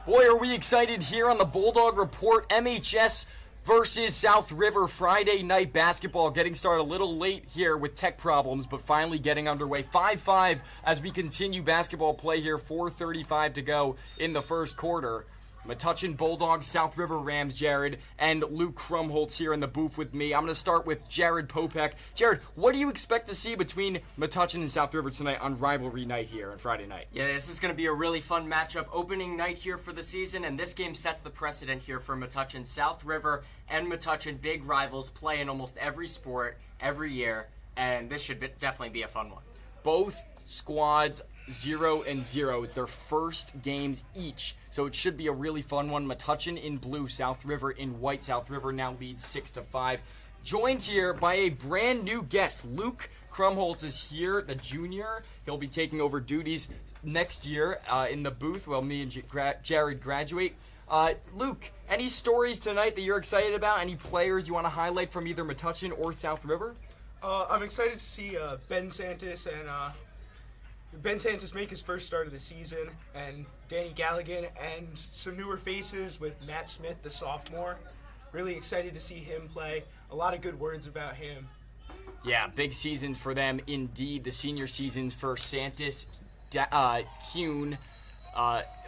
Boy, are we excited here on the Bulldog Report. MHS versus South River Friday night basketball getting started a little late here with tech problems, but finally getting underway. 5-5 as we continue basketball play here. 4:35 to go in the first quarter. Metuchen Bulldogs, South River Rams, Jared, and Luke Krumholtz here in the booth with me. I'm going to start with Jared Popek. Jared, what do you expect to see between Metuchen and South River tonight on rivalry night here on Friday night? Yeah, this is going to be a really fun matchup. Opening night here for the season, and this game sets the precedent here for Metuchen. South River and Metuchen, big rivals, play in almost every sport every year, and this should definitely be a fun one. Both squads 0-0. It's their first games each, so it should be a really fun one. Metuchen in blue, South River in white. South River now leads 6-5. Joined here by a brand new guest. Luke Krumholtz is here, the junior. He'll be taking over duties next year in the booth while me and Jared graduate. Luke, any stories tonight that you're excited about? Any players you want to highlight from either Metuchen or South River? I'm excited to see Ben Santis make his first start of the season, and Danny Galligan, and some newer faces with Matt Smith, the sophomore. Really excited to see him play. A lot of good words about him. Yeah, big seasons for them indeed. The senior seasons for Santis, Kuhn,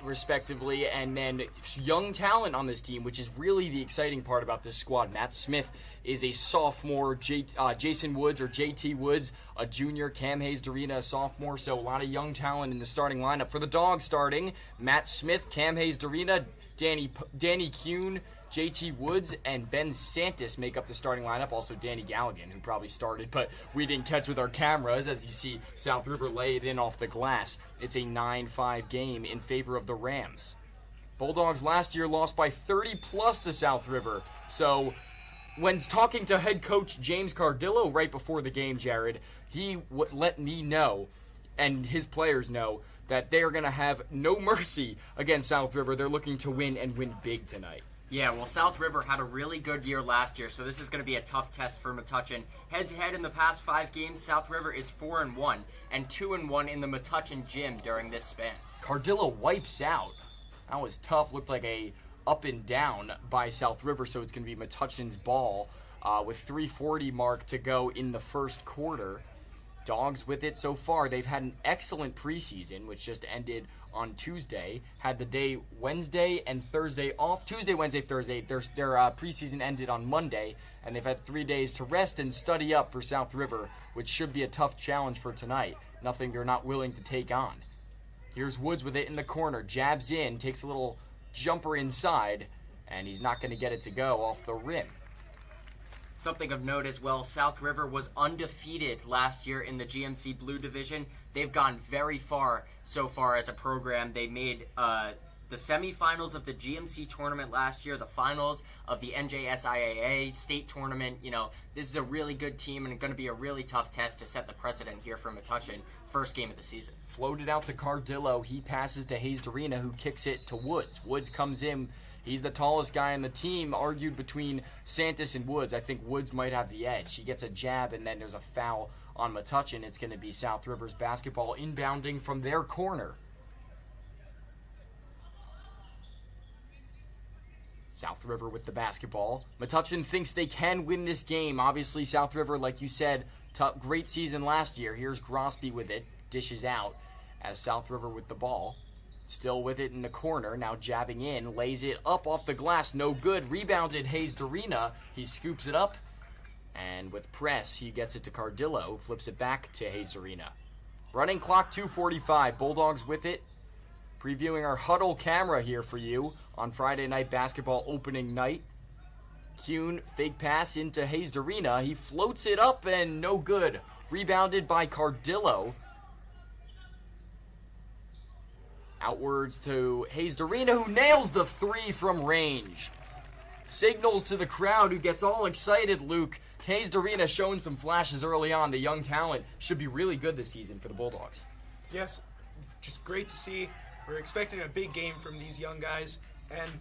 respectively, and then young talent on this team, which is really the exciting part about this squad. Matt Smith is a sophomore, Jason Woods or JT Woods, a junior, Cam Hayes-Darina, a sophomore, so a lot of young talent in the starting lineup. For the Dogs starting, Matt Smith, Cam Hayes-Darina, Danny Kuhn, JT Woods, and Ben Santis make up the starting lineup. Also Danny Galligan, who probably started, but we didn't catch with our cameras. As you see, South River lay it in off the glass. It's a 9-5 game in favor of the Rams. Bulldogs last year lost by 30-plus to South River. So when talking to head coach James Cardillo right before the game, Jared, he let me know, and his players know, that they are going to have no mercy against South River. They're looking to win and win big tonight. Yeah, well, South River had a really good year last year, so this is going to be a tough test for Metuchen. Head-to-head in the past 5 games, South River is 4-1 and 2-1 in the Metuchen gym during this span. Cardillo wipes out. That was tough. Looked like a up and down by South River, so it's going to be Metuchen's ball with 3:40 mark to go in the first quarter. Dogs with it so far. They've had an excellent preseason, which just ended on Tuesday. Had the day Wednesday and Thursday off. Tuesday, Wednesday, Thursday. Their preseason ended on Monday, and they've had 3 days to rest and study up for South River, which should be a tough challenge for tonight. Nothing they're not willing to take on. Here's Woods with it in the corner. Jabs in, takes a little jumper inside, and he's not going to get it to go off the rim. Something of note as well, South River was undefeated last year in the GMC Blue Division. They've gone very far so far as a program. They made the semifinals of the GMC tournament last year, the finals of the NJSIAA state tournament. You know, this is a really good team and going to be a really tough test to set the precedent here for Metuchen. First game of the season. Floated out to Cardillo. He passes to Hayes-Darina, who kicks it to Woods. Woods comes in. He's the tallest guy on the team, argued between Santis and Woods. I think Woods might have the edge. He gets a jab, and then there's a foul on Metuchen. It's going to be South River's basketball inbounding from their corner. South River with the basketball. Metuchen thinks they can win this game. Obviously, South River, like you said, great season last year. Here's Grosby with it. Dishes out as South River with the ball. Still with it in the corner, now jabbing in, lays it up off the glass, no good. Rebounded Hayes-Darina, he scoops it up, and with press, he gets it to Cardillo, flips it back to Hayes-Darina. Running clock, 2:45, Bulldogs with it. Previewing our huddle camera here for you on Friday night basketball opening night. Kuhn, fake pass into Hayes-Darina, he floats it up and no good. Rebounded by Cardillo. Outwards to Hayes-Darina, who nails the 3 from range. Signals to the crowd, who gets all excited, Luke. Hayes-Darina showing some flashes early on. The young talent should be really good this season for the Bulldogs. Yes, just great to see. We're expecting a big game from these young guys, and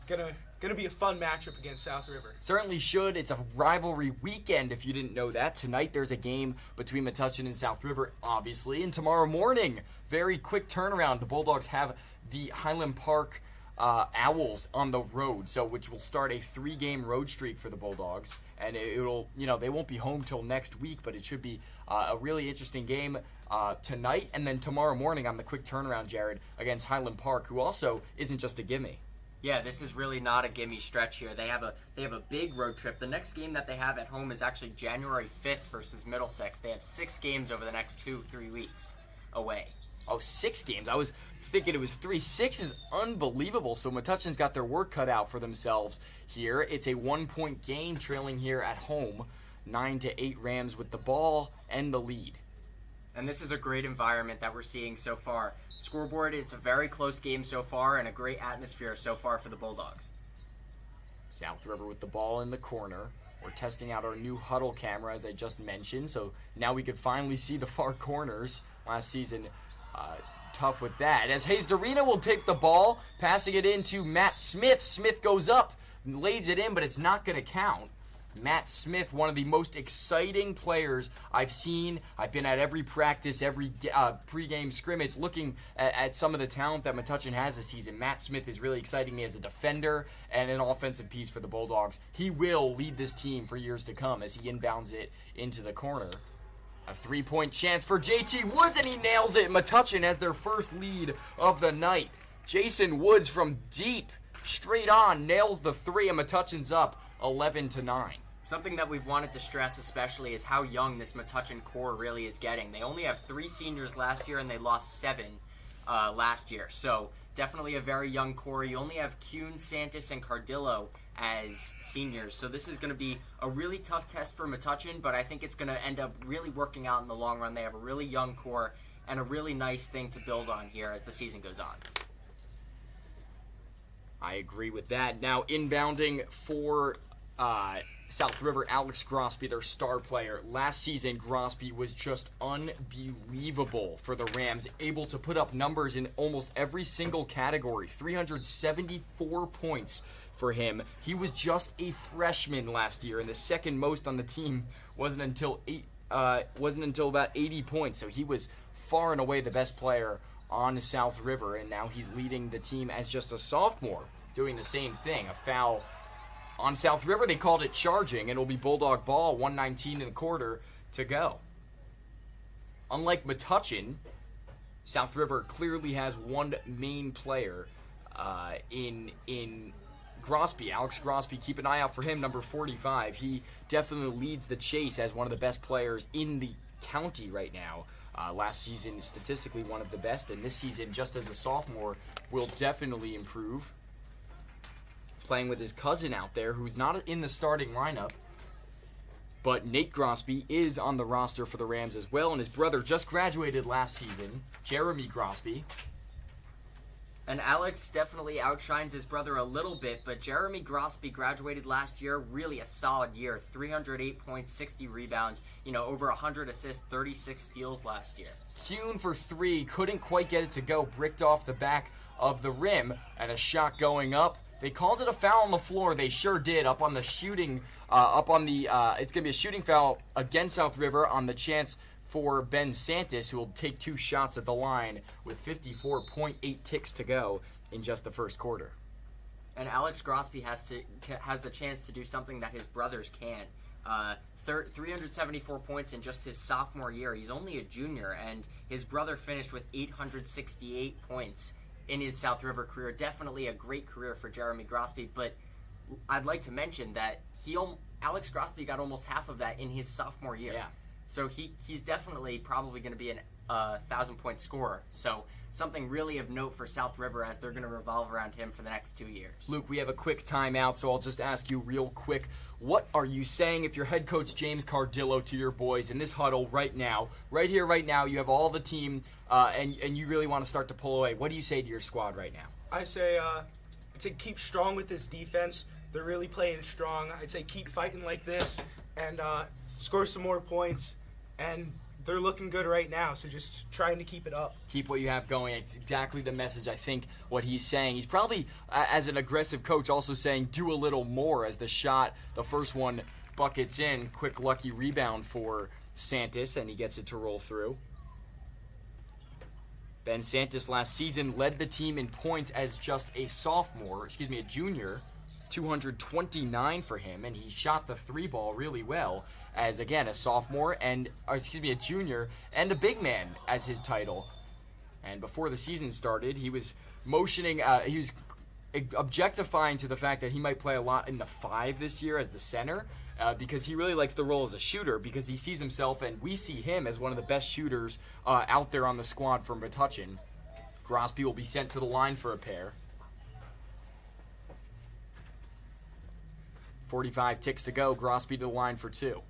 gonna be a fun matchup against South River. Certainly should. It's a rivalry weekend, if you didn't know that. Tonight there's a game between Metuchen and South River, obviously, and tomorrow morning, very quick turnaround. The Bulldogs have the Highland Park Owls on the road, which will start a 3-game road streak for the Bulldogs, and it'll they won't be home till next week, but it should be a really interesting game tonight, and then tomorrow morning on the quick turnaround, Jared, against Highland Park, who also isn't just a gimme. Yeah, this is really not a gimme stretch here. They have a big road trip. The next game that they have at home is actually January 5th versus Middlesex. They have 6 games over the next 2-3 weeks away. Oh, 6 games. I was thinking it was 3. 6 is unbelievable. So Metuchen's got their work cut out for themselves here. It's a 1-point game trailing here at home. 9-8 Rams with the ball and the lead. And this is a great environment that we're seeing so far. Scoreboard, it's a very close game so far and a great atmosphere so far for the Bulldogs. South River with the ball in the corner. We're testing out our new huddle camera, as I just mentioned, so now we could finally see the far corners. Last season, tough with that. As Hayes Dorina will take the ball, passing it into Matt Smith. Smith goes up, lays it in, but it's not going to count. Matt Smith, one of the most exciting players I've seen. I've been at every practice, every pregame scrimmage, looking at some of the talent that Metuchen has this season. Matt Smith is really exciting me as a defender and an offensive piece for the Bulldogs. He will lead this team for years to come as he inbounds it into the corner. A 3-point chance for JT Woods, and he nails it. Metuchen has their first lead of the night. Jason Woods from deep, straight on, nails the 3, and Metuchen's up 11-9. Something that we've wanted to stress especially is how young this Metuchen core really is getting. They only have 3 seniors last year, and they lost 7 last year. So definitely a very young core. You only have Kuhn, Santis, and Cardillo as seniors. So this is going to be a really tough test for Metuchen, but I think it's going to end up really working out in the long run. They have a really young core and a really nice thing to build on here as the season goes on. I agree with that. Now inbounding for South River, Alex Grosby, their star player. Last season, Grosby was just unbelievable for the Rams, able to put up numbers in almost every single category. 374 points for him. He was just a freshman last year, and the second most on the team wasn't until about 80 points. So he was far and away the best player on South River, and now he's leading the team as just a sophomore, doing the same thing. A foul on South River, they called it charging, and it'll be Bulldog ball, 1:19 in the quarter to go. Unlike Metuchen, South River clearly has one main player in Grosby. Alex Grosby, keep an eye out for him, number 45. He definitely leads the chase as one of the best players in the county right now. Last season, statistically one of the best, and this season, just as a sophomore, will definitely improve. Playing with his cousin out there, who's not in the starting lineup, but Nate Grosby is on the roster for the Rams as well, and his brother just graduated last season, Jeremy Grosby. And Alex definitely outshines his brother a little bit, but Jeremy Grosby graduated last year, really a solid year. 308 points, 60 rebounds, over 100 assists, 36 steals last year. Kuhn for 3, couldn't quite get it to go, bricked off the back of the rim, and a shot going up. They called it a foul on the floor. They sure did. Up on the shooting, it's going to be a shooting foul against South River on the chance for Ben Santis, who will take 2 shots at the line with 54.8 ticks to go in just the first quarter. And Alex Grosby has the chance to do something that his brothers can. 374 points in just his sophomore year. He's only a junior, and his brother finished with 868 points in his South River career. Definitely a great career for Jeremy Grosby, but I'd like to mention that Alex Grosby got almost half of that in his sophomore year. Yeah. So he's definitely probably going to be a 1,000-point scorer. So something really of note for South River as they're going to revolve around him for the next 2 years. Luke, we have a quick timeout, so I'll just ask you real quick. What are you saying if you're head coach James Cardillo to your boys in this huddle right now? Right here, right now, you have all the team, and you really want to start to pull away. What do you say to your squad right now? I'd say keep strong with this defense. They're really playing strong. I'd say keep fighting like this and score some more points. And they're looking good right now, so just trying to keep it up. Keep what you have going. It's exactly the message, I think, what he's saying. He's probably, as an aggressive coach, also saying do a little more as the first one, buckets in. Quick, lucky rebound for Santis, and he gets it to roll through. Ben Santis last season led the team in points as just a junior, 229 for him, and he shot the three ball really well as, again, a sophomore and, a junior and a big man as his title. And before the season started, he was he was objectifying to the fact that he might play a lot in the 5 this year as the center, because he really likes the role as a shooter, because he sees himself, and we see him as one of the best shooters out there on the squad for Metuchen. Grosby will be sent to the line for a pair. 45 ticks to go. Grosby to the line for 2.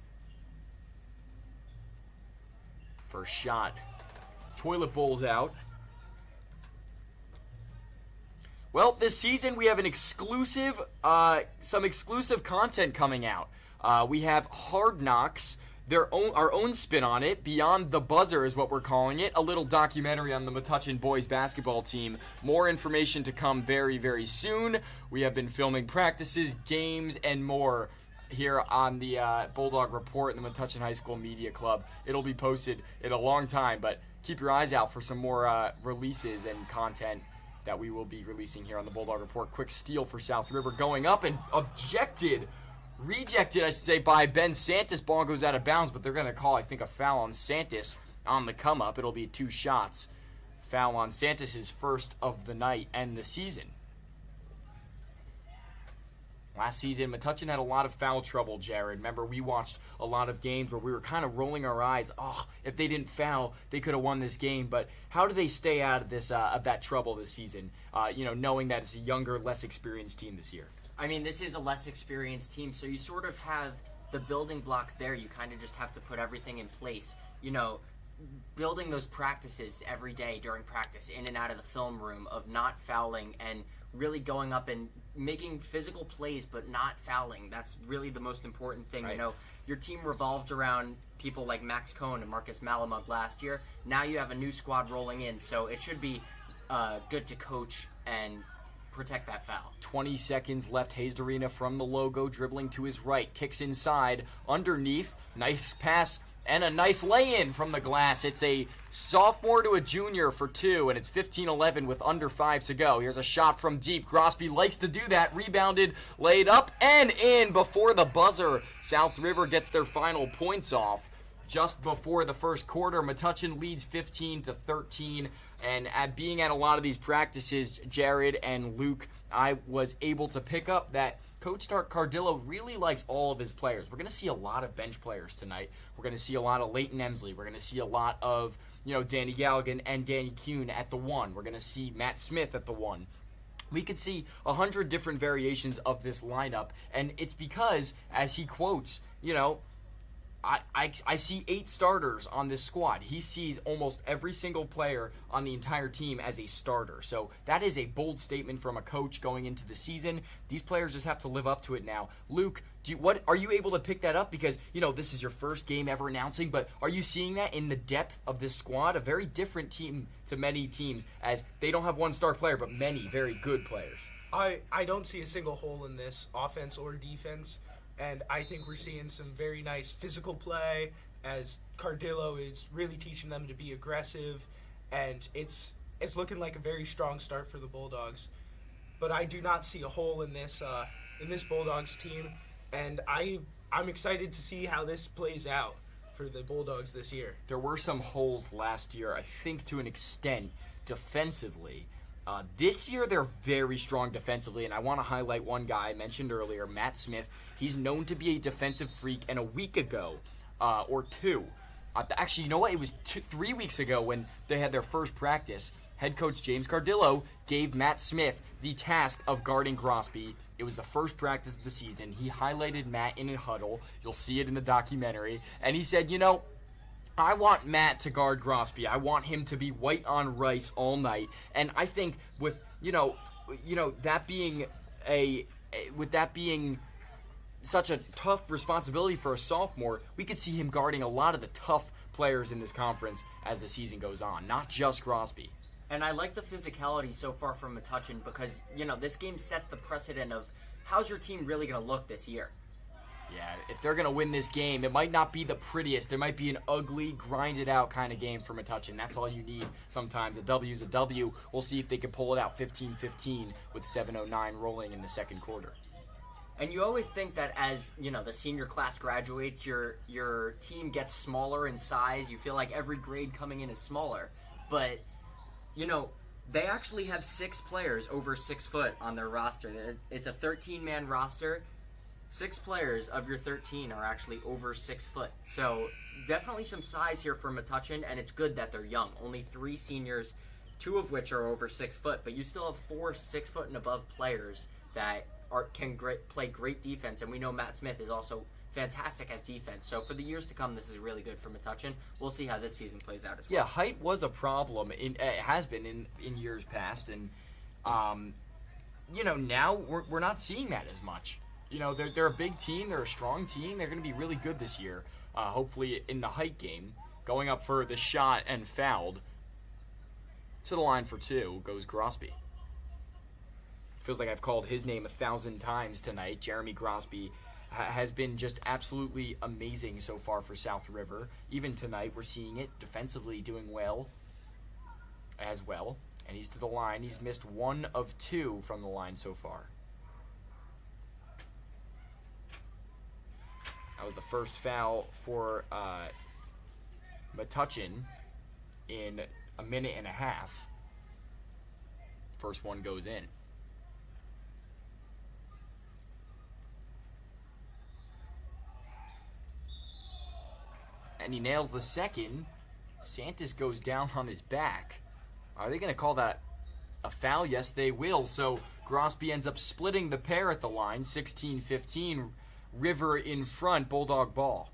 First shot. Toilet bowl's out. Well, this season we have an exclusive, some exclusive content coming out. We have Hard Knocks, our own spin on it. Beyond the Buzzer is what we're calling it. A little documentary on the Metuchen boys basketball team. More information to come very, very soon. We have been filming practices, games, and more here on the Bulldog Report and the Metuchen High School Media Club. It'll be posted in a long time, but keep your eyes out for some more releases and content that we will be releasing here on the Bulldog Report. Quick steal for South River going up and rejected, I should say, by Ben Santis. Ball goes out of bounds, but they're going to call, I think, a foul on Santis on the come up. It'll be 2 shots. Foul on Santis, his first of the night and the season. Last season, Metuchen had a lot of foul trouble, Jared. Remember, we watched a lot of games where we were kind of rolling our eyes. Oh, if they didn't foul, they could have won this game. But how do they stay out of this of that trouble this season, knowing that it's a younger, less experienced team this year? I mean, this is a less experienced team, so you sort of have the building blocks there. You kind of just have to put everything in place. Building those practices every day during practice, in and out of the film room, of not fouling and really going up and making physical plays but not fouling. That's really the most important thing. Right. Your team revolved around people like Max Cohn and Marcus Malamud last year. Now you have a new squad rolling in, so it should be good to coach and protect that foul. 20 seconds left. Hayes Arena from the logo, dribbling to his right, kicks inside, underneath, nice pass, and a nice lay-in from the glass. It's a sophomore to a junior for 2, and it's 15-11 with under 5 to go. Here's a shot from deep. Grosby likes to do that. Rebounded, laid up, and in before the buzzer. South River gets their final points off. Just before the first quarter, Metuchen leads 15-13. And being at a lot of these practices, Jared and Luke, I was able to pick up that Coach Cardillo really likes all of his players. We're going to see a lot of bench players tonight. We're going to see a lot of Leighton Emsley. We're going to see a lot of, Danny Galligan and Danny Kuhn at the 1. We're going to see Matt Smith at the 1. We could see 100 different variations of this lineup, and it's because, as he quotes, I see 8 starters on this squad. He sees almost every single player on the entire team as a starter. So that is a bold statement from a coach going into the season. These players just have to live up to it now. Luke, are you able to pick that up? Because, this is your first game ever announcing, but are you seeing that in the depth of this squad? A very different team to many teams, as they don't have one star player, but many very good players. I don't see a single hole in this, offense or defense. And I think we're seeing some very nice physical play, as Cardillo is really teaching them to be aggressive, and it's looking like a very strong start for the Bulldogs. But I do not see a hole in this Bulldogs team, and I'm excited to see how this plays out for the Bulldogs this year. There were some holes last year, I think, to an extent, defensively. This year, they're very strong defensively, and I want to highlight one guy I mentioned earlier, Matt Smith. He's known to be a defensive freak, and a week ago, or 2, actually, you know what? It was 3 weeks ago when they had their first practice. Head coach James Cardillo gave Matt Smith the task of guarding Grosby. It was the first practice of the season. He highlighted Matt in a huddle. You'll see it in the documentary. And he said, I want Matt to guard Grosby. I want him to be white on rice all night. And I think with that being such a tough responsibility for a sophomore, we could see him guarding a lot of the tough players in this conference as the season goes on, not just Grosby. And I like the physicality so far from Metuchen because, this game sets the precedent of how's your team really going to look this year. Yeah, if they're going to win this game, it might not be the prettiest. It might be an ugly, grinded-out kind of game for Metuchen. That's all you need sometimes. A W's a W. We'll see if they can pull it out 15-15 with 7:09 rolling in the second quarter. And you always think that as, the senior class graduates, your team gets smaller in size. You feel like every grade coming in is smaller. But, they actually have 6 players over 6 foot on their roster. It's a 13-man roster. 6 players of your 13 are actually over 6 foot. So definitely some size here for Metuchen, and it's good that they're young. Only 3 seniors, 2 of which are over 6 foot. But you still have 4 6 foot and above players that can play great defense, and we know Matt Smith is also fantastic at defense. So for the years to come, this is really good for Metuchen. We'll see how this season plays out as well. Yeah, height was a problem. It has been in years past, and now we're not seeing that as much. They're a big team. They're a strong team. They're going to be really good this year. Hopefully in the height game, going up for the shot and fouled. To the line for 2 goes Grosby. Feels like I've called his name 1,000 times tonight. Jeremy Grosby has been just absolutely amazing so far for South River. Even tonight, we're seeing it defensively doing well as well. And he's to the line. He's missed 1 of 2 from the line so far. That was the first foul for Metuchen in a minute and a half. First one goes in. And he nails the second. Santos goes down on his back. Are they going to call that a foul? Yes, they will. So Grosby ends up splitting the pair at the line. 16-15. River in front. Bulldog ball.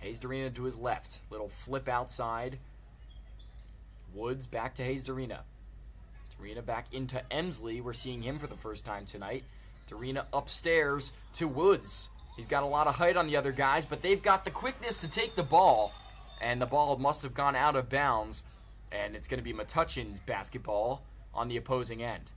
Hayes Darina to his left. Little flip outside. Woods back to Hayes Darina. Darina back into Emsley. We're seeing him for the first time tonight. Darina upstairs to Woods. He's got a lot of height on the other guys, but they've got the quickness to take the ball. And the ball must have gone out of bounds. And it's going to be Metuchen's basketball on the opposing end.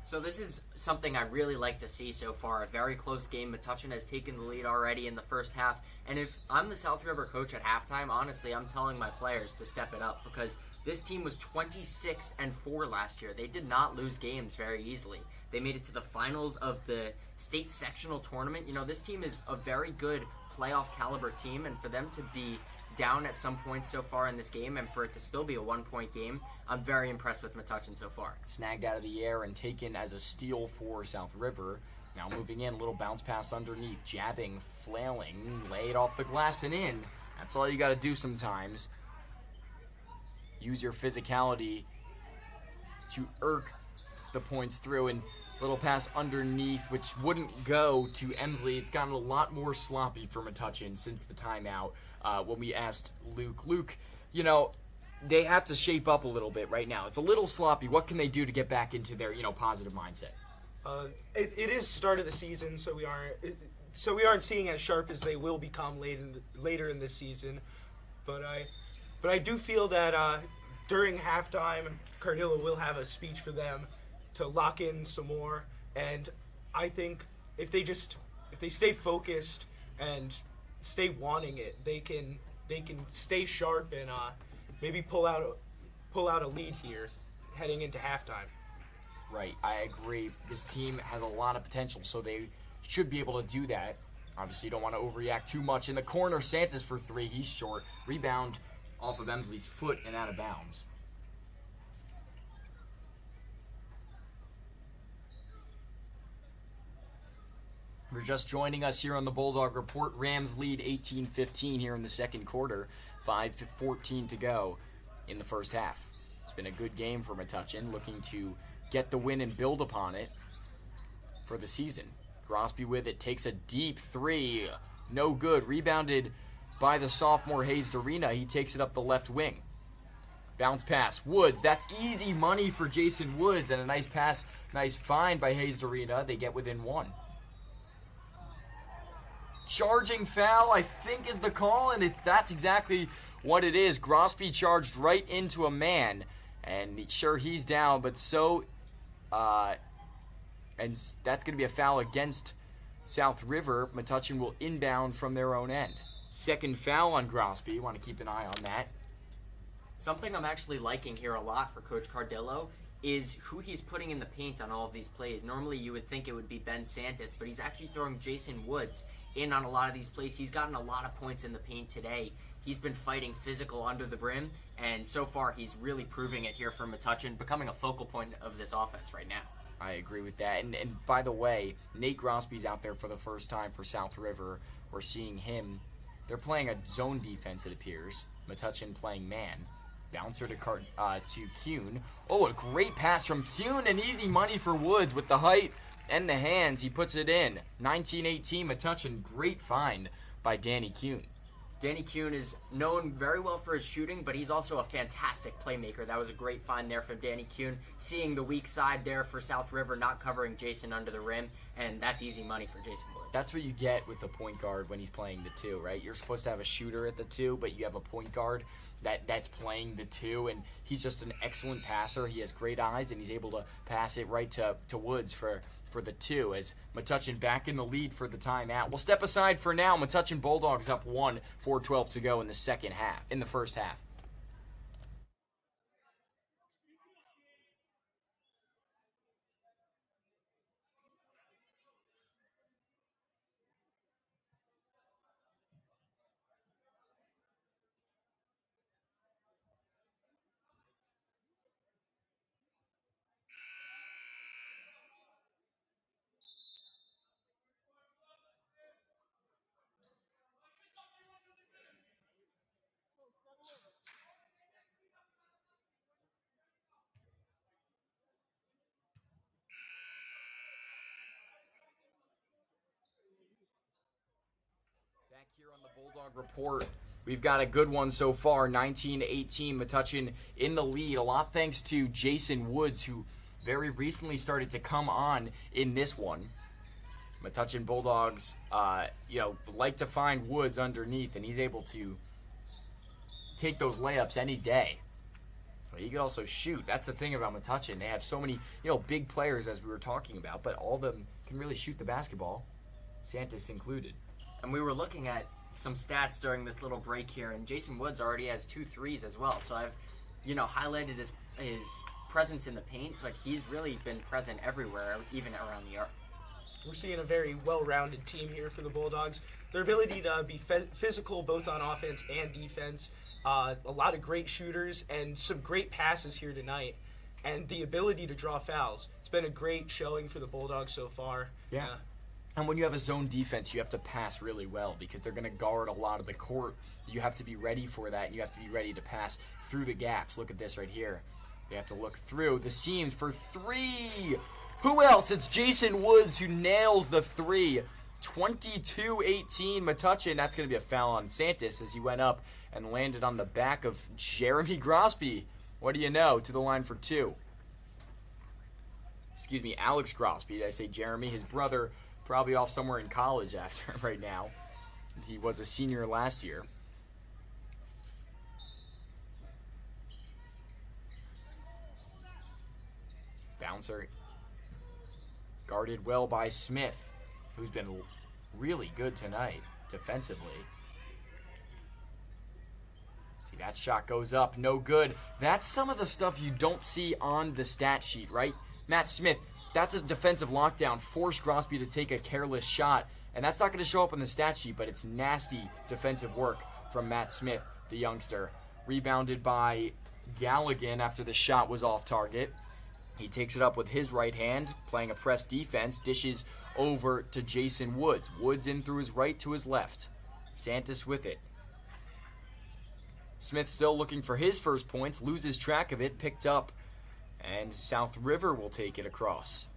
So this is something I really like to see so far. A very close game. Metuchen has taken the lead already in the first half. And if I'm the South River coach at halftime, honestly, I'm telling my players to step it up because this team was 26-4 last year. They did not lose games very easily. They made it to the finals of the state sectional tournament. This team is a very good playoff caliber team, and for them to be down at some points so far in this game and for it to still be a 1-point game, I'm very impressed with Metuchen so far. Snagged out of the air and taken as a steal for South River. Now moving in, little bounce pass underneath, jabbing, flailing, lay it off the glass and in. That's all you got to do sometimes. Use your physicality to irk the points through, and little pass underneath, which wouldn't go to Emsley. It's gotten a lot more sloppy for Metuchen since the timeout. When we asked Luke, they have to shape up a little bit right now. It's a little sloppy. What can they do to get back into their, positive mindset? It is start of the season, so we aren't seeing as sharp as they will become later in this season. But I do feel that during halftime, Cardillo will have a speech for them to lock in some more. And I think if they stay focused and stay wanting it, they can stay sharp and maybe pull out a lead here heading into halftime. Right, I agree. This team has a lot of potential, so they should be able to do that. Obviously, you don't want to overreact too much. In the corner, Santos for 3. He's short. Rebound off of Emsley's foot and out of bounds. We're just joining us here on the Bulldog Report. Rams lead 18-15 here in the second quarter. 5:14 to go in the first half. It's been a good game for Metuchen, looking to get the win and build upon it for the season. Grosby with it, takes a deep 3. No good. Rebounded by the sophomore Hayes Darina. He takes it up the left wing. Bounce pass. Woods. That's easy money for Jason Woods. And a nice pass, nice find by Hayes Darina. They get within 1. Charging foul, I think, is the call, and that's exactly what it is. Grosby charged right into a man, And sure, he's down, but so, and that's going to be a foul against South River. Metuchen will inbound from their own end. Second foul on Grosby. You want to keep an eye on that. Something I'm actually liking here a lot for Coach Cardillo is who he's putting in the paint on all of these plays. Normally you would think it would be Ben Santis, but he's actually throwing Jason Woods in on a lot of these plays. He's gotten a lot of points in the paint today. He's been fighting physical under the brim, and so far he's really proving it here for Metuchen, becoming a focal point of this offense right now. I agree with that. And by the way, Nate Grosby's out there for the first time for South River. We're seeing him. They're playing a zone defense, it appears. Metuchen playing man. Bouncer to Kuhn. Oh, a great pass from Kuhn, and easy money for Woods with the height and the hands. He puts it in. 19-18 Metuchen. Great find by Danny Kuhn. Danny Kuhn is known very well for his shooting, but he's also a fantastic playmaker. That was a great find there from Danny Kuhn. Seeing the weak side there for South River, not covering Jason under the rim, and that's easy money for Jason Woods. That's what you get with the point guard when he's playing the two, right? You're supposed to have a shooter at the two, but you have a point guard that's playing the two, and he's just an excellent passer. He has great eyes, and he's able to pass it right to Woods for the two, as Metuchen back in the lead for the timeout. We'll step aside for now. Metuchen Bulldogs up 1, 4:12 to go in the first half. Back here on the Bulldog Report, we've got a good one so far, 19-18, Metuchen in the lead. A lot thanks to Jason Woods, who very recently started to come on in this one. Metuchen Bulldogs, like to find Woods underneath, and he's able to take those layups any day. He can also shoot. That's the thing about Metuchen. They have so many, big players, as we were talking about, but all of them can really shoot the basketball, Santis included. And we were looking at some stats during this little break here, and Jason Woods already has 2 threes as well. So I've, highlighted his presence in the paint, but he's really been present everywhere, even around the arc. We're seeing a very well-rounded team here for the Bulldogs. Their ability to be physical both on offense and defense, a lot of great shooters, and some great passes here tonight, and the ability to draw fouls. It's been a great showing for the Bulldogs so far. Yeah. And when you have a zone defense, you have to pass really well because they're going to guard a lot of the court. You have to be ready for that, and you have to be ready to pass through the gaps. Look at this right here. You have to look through the seams for 3. Who else? It's Jason Woods who nails the 3. 22-18 Metuchen. That's going to be a foul on Santis as he went up and landed on the back of Jeremy Grosby. What do you know? To the line for 2. Excuse me, Alex Grosby. Did I say Jeremy? His brother probably off somewhere in college after right now. He was a senior last year. Bouncer guarded well by Smith, who's been really good tonight defensively. See, that shot goes up, no good. That's some of the stuff you don't see on the stat sheet, right? Matt Smith, that's a defensive lockdown, forced Grosby to take a careless shot, and that's not going to show up on the stat sheet, but it's nasty defensive work from Matt Smith, the youngster. Rebounded by Galligan after the shot was off target. He takes it up with his right hand, playing a press defense, dishes over to Jason Woods. Woods in through his right to his left. Santis with it. Smith still looking for his first points, loses track of it, picked up, and South River will take it across.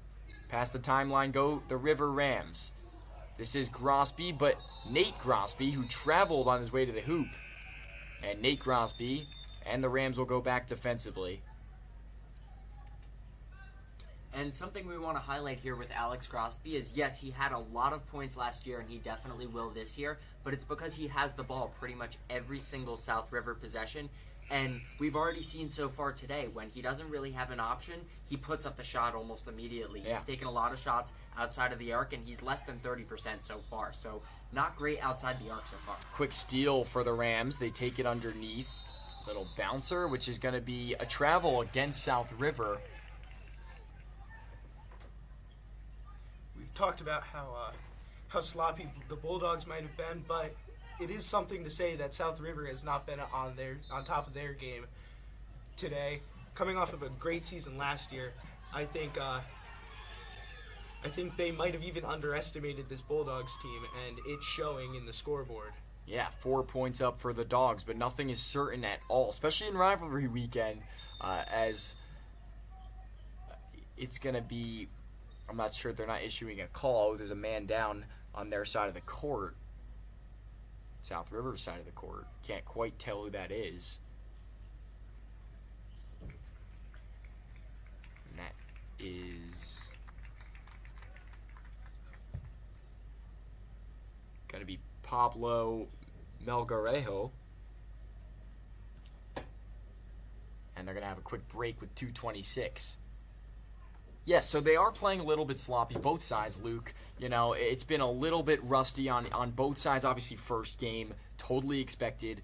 Past the timeline go the River Rams. This is Grosby, but Nate Grosby, who traveled on his way to the hoop. And Nate Grosby and the Rams will go back defensively. And something we want to highlight here with Alex Grosby is, yes, he had a lot of points last year, and he definitely will this year, but it's because he has the ball pretty much every single South River possession, And we've already seen so far today, when he doesn't really have an option, he puts up the shot almost immediately. Yeah. He's taken a lot of shots outside of the arc, and he's less than 30% so far. So not great outside the arc so far. Quick steal for the Rams. They take it underneath. Little bouncer, which is going to be a travel against South River. We've talked about how sloppy the Bulldogs might have been, but it is something to say that South River has not been on top of their game today. Coming off of a great season last year, I think they might have even underestimated this Bulldogs team, and it's showing in the scoreboard. Yeah, 4 points up for the Dogs, but nothing is certain at all, especially in rivalry weekend, as it's going to be, I'm not sure, they're not issuing a call. There's a man down on their side of the court. South River's side of the court. Can't quite tell who that is. And that is going to be Pablo Melgarejo. And they're going to have a quick break with 2:26. Yes, so they are playing a little bit sloppy, both sides, Luke. You know, it's been a little bit rusty on both sides. Obviously, first game, totally expected.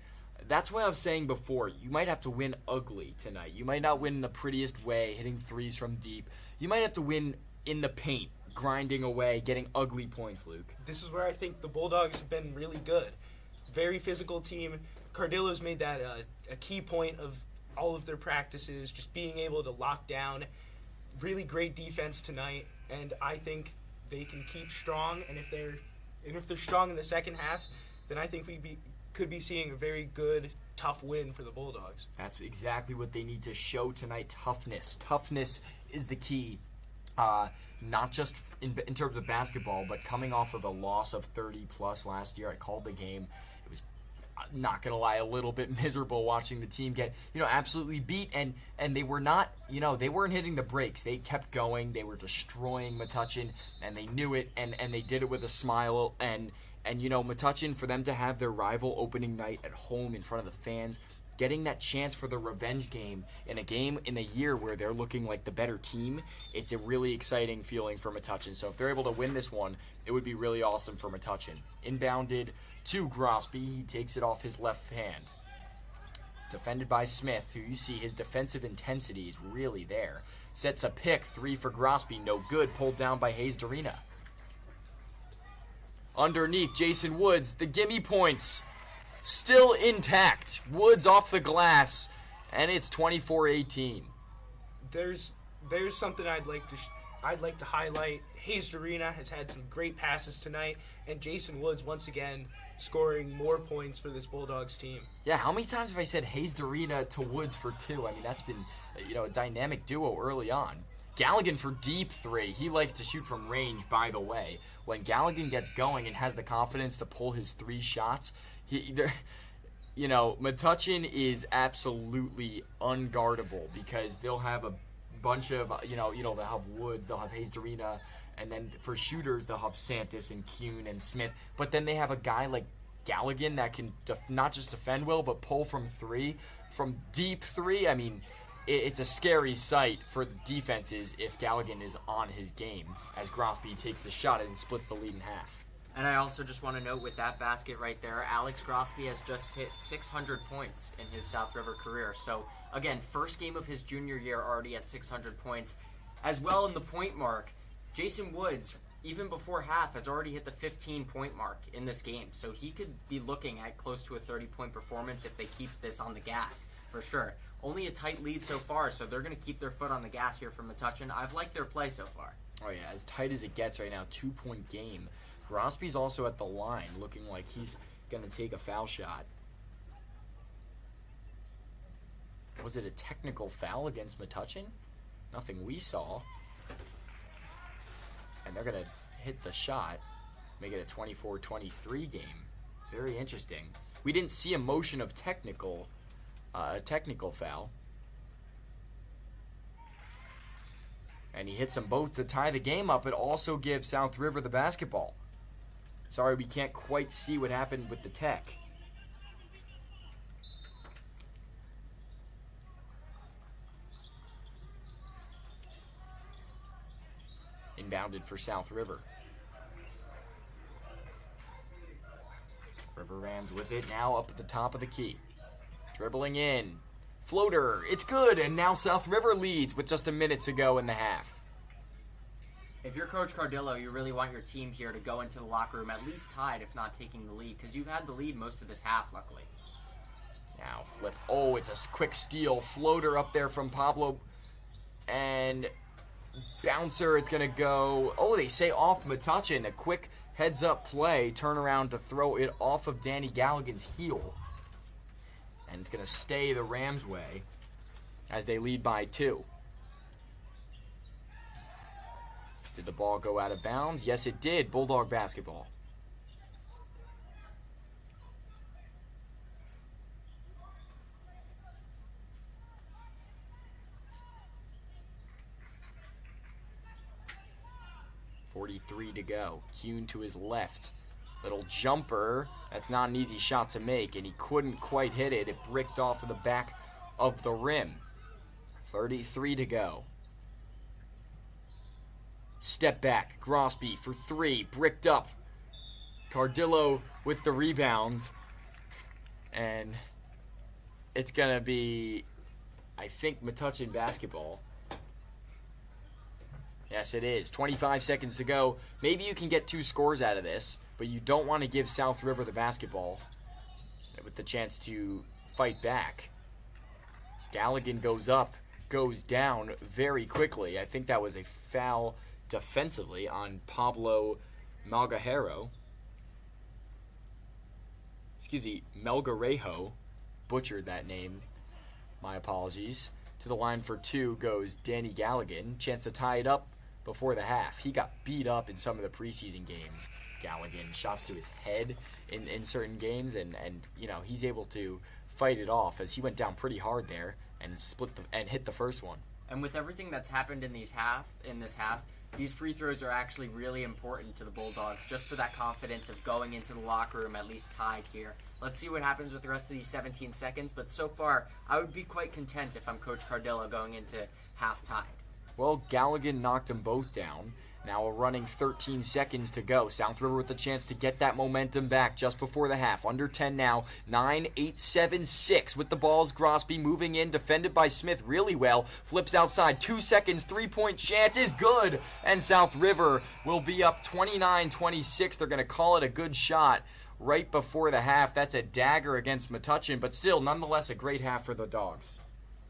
That's what I was saying before. You might have to win ugly tonight. You might not win in the prettiest way, hitting threes from deep. You might have to win in the paint, grinding away, getting ugly points, Luke. This is where I think the Bulldogs have been really good. Very physical team. Cardillo's made that a key point of all of their practices, just being able to lock down. Really great defense tonight, and I think they can keep strong. And if they're strong in the second half, then I think we could be seeing a very good, tough win for the Bulldogs. That's exactly what they need to show tonight. Toughness. Toughness is the key. Not just in terms of basketball, but coming off of a loss of 30 plus last year. I called the game. It was, not gonna lie, a little bit miserable watching the team get, absolutely beat, and they were not, they weren't hitting the brakes. They kept going. They were destroying Metuchen, and they knew it, and they did it with a smile. And Metuchen, for them to have their rival opening night at home in front of the fans, getting that chance for the revenge game in a year where they're looking like the better team, it's a really exciting feeling for Metuchen. So if they're able to win this one, it would be really awesome for Metuchen. Inbounded to Grosby. He takes it off his left hand. Defended by Smith, who you see his defensive intensity is really there. Sets a pick, 3 for Grosby, no good. Pulled down by Hayes Darina. Underneath, Jason Woods, the gimme points still intact. Woods off the glass, and it's 24-18. There's something I'd like to highlight. Hayes Darina has had some great passes tonight, and Jason Woods once again scoring more points for this Bulldogs team. Yeah, how many times have I said Hayes Darina to Woods for 2? I mean, that's been a dynamic duo early on. Galligan for deep 3. He likes to shoot from range, by the way. When Galligan gets going and has the confidence to pull his 3 shots, Metuchen is absolutely unguardable, because they'll have a bunch of, they'll have Woods, they'll have Hayes Darina, and then for shooters, they'll have Santos and Kuhn and Smith. But then they have a guy like Galligan that can not just defend well, but pull from 3. From deep 3, I mean, it's a scary sight for defenses if Galligan is on his game, as Grosby takes the shot and splits the lead in half. And I also just want to note with that basket right there, Alex Grosby has just hit 600 points in his South River career. So, again, first game of his junior year already at 600 points. As well in the point mark, Jason Woods, even before half, has already hit the 15-point mark in this game. So he could be looking at close to a 30-point performance if they keep this on the gas, for sure. Only a tight lead so far, so they're going to keep their foot on the gas here from Metuchen. I've liked their play so far. Oh, yeah, as tight as it gets right now, 2-point game. Grosby's also at the line, looking like he's going to take a foul shot. Was it a technical foul against Metuchen? Nothing we saw. And they're going to hit the shot, make it a 24-23 game. Very interesting. We didn't see a motion of technical foul. And he hits them both to tie the game up, but also give South River the basketball. Sorry, we can't quite see what happened with the tech. rebounded for South River. River Rams with it now up at the top of the key. Dribbling in. Floater. It's good. And now South River leads with just a minute to go in the half. If you're Coach Cardillo, you really want your team here to go into the locker room at least tied, if not taking the lead, because you've had the lead most of this half, luckily. Now flip. Oh, it's a quick steal. Floater up there from Pablo. And bouncer, it's going to go. Oh, they say off Metuchen. A quick heads-up play. Turn around to throw it off of Danny Galligan's heel. And it's going to stay the Rams' way as they lead by 2. Did the ball go out of bounds? Yes, it did. Bulldog basketball. .43 to go. Kuhn to his left. Little jumper. That's not an easy shot to make, and he couldn't quite hit it. It bricked off of the back of the rim. 33 to go. Step back. Grosby for 3. Bricked up. Cardillo with the rebounds. And it's going to be, I think, Metuchen basketball. Yes, it is. 25 seconds to go. Maybe you can get 2 scores out of this, but you don't want to give South River the basketball with the chance to fight back. Galligan goes up, goes down very quickly. I think that was a foul defensively on Pablo Melgarejo. Excuse me, Melgarejo. Butchered that name. My apologies. To the line for 2 goes Danny Galligan. Chance to tie it up before the half. He got beat up in some of the preseason games. Galligan, shots to his head in certain games, and you know, he's able to fight it off as he went down pretty hard there and hit the first one. And with everything that's happened in this half, these free throws are actually really important to the Bulldogs, just for that confidence of going into the locker room at least tied here. Let's see what happens with the rest of these 17 seconds, but so far, I would be quite content if I'm Coach Cardillo going into half tied. Well, Galligan knocked them both down. Now a running 13 seconds to go. South River with the chance to get that momentum back just before the half. Under 10 now. 9, 8, 7, 6 with the balls. Grosby moving in, defended by Smith really well. Flips outside. 2 seconds. 3-point chance is good. And South River will be up 29-26. They're going to call it a good shot right before the half. That's a dagger against Metuchen, but still, nonetheless, a great half for the Dogs.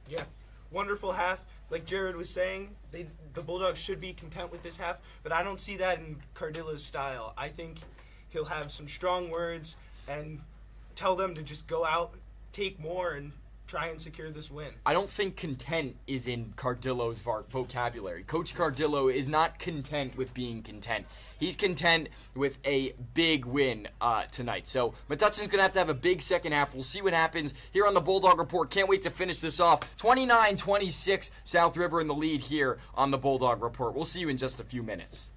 Yeah, wonderful half. Like Jared was saying, the Bulldogs should be content with this half, but I don't see that in Cardillo's style. I think he'll have some strong words and tell them to just go out, take more, and try and secure this win. I don't think content is in Cardillo's vocabulary. Coach Cardillo is not content with being content. He's content with a big win tonight. So Metuchen's going to have a big second half. We'll see what happens here on the Bulldog Report. Can't wait to finish this off. 29-26, South River in the lead here on the Bulldog Report. We'll see you in just a few minutes.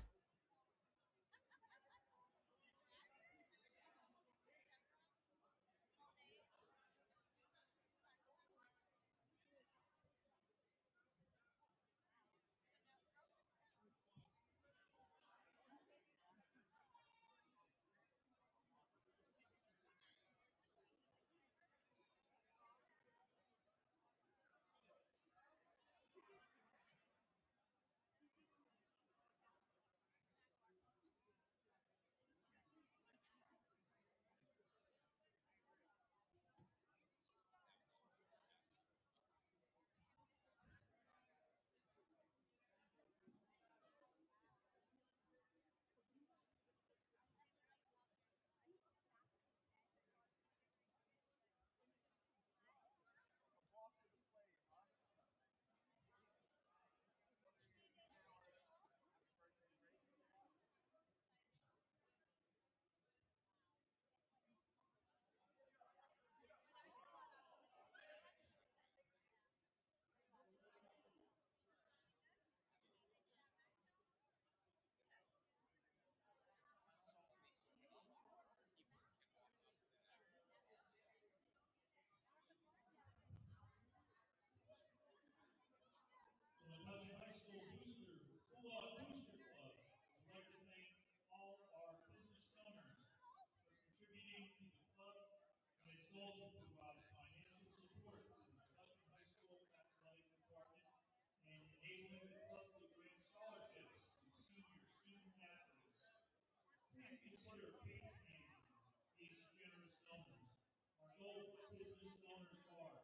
Old Business Owners Bar,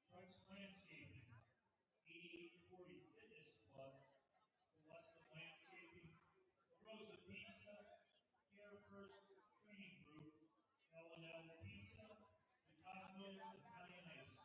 Trucks Landscaping, 8840 Fitness Club, Weston Landscaping, La Rosa Pizza, Care First Training Group, L&L Pizza, and Cosmos Italian Ice.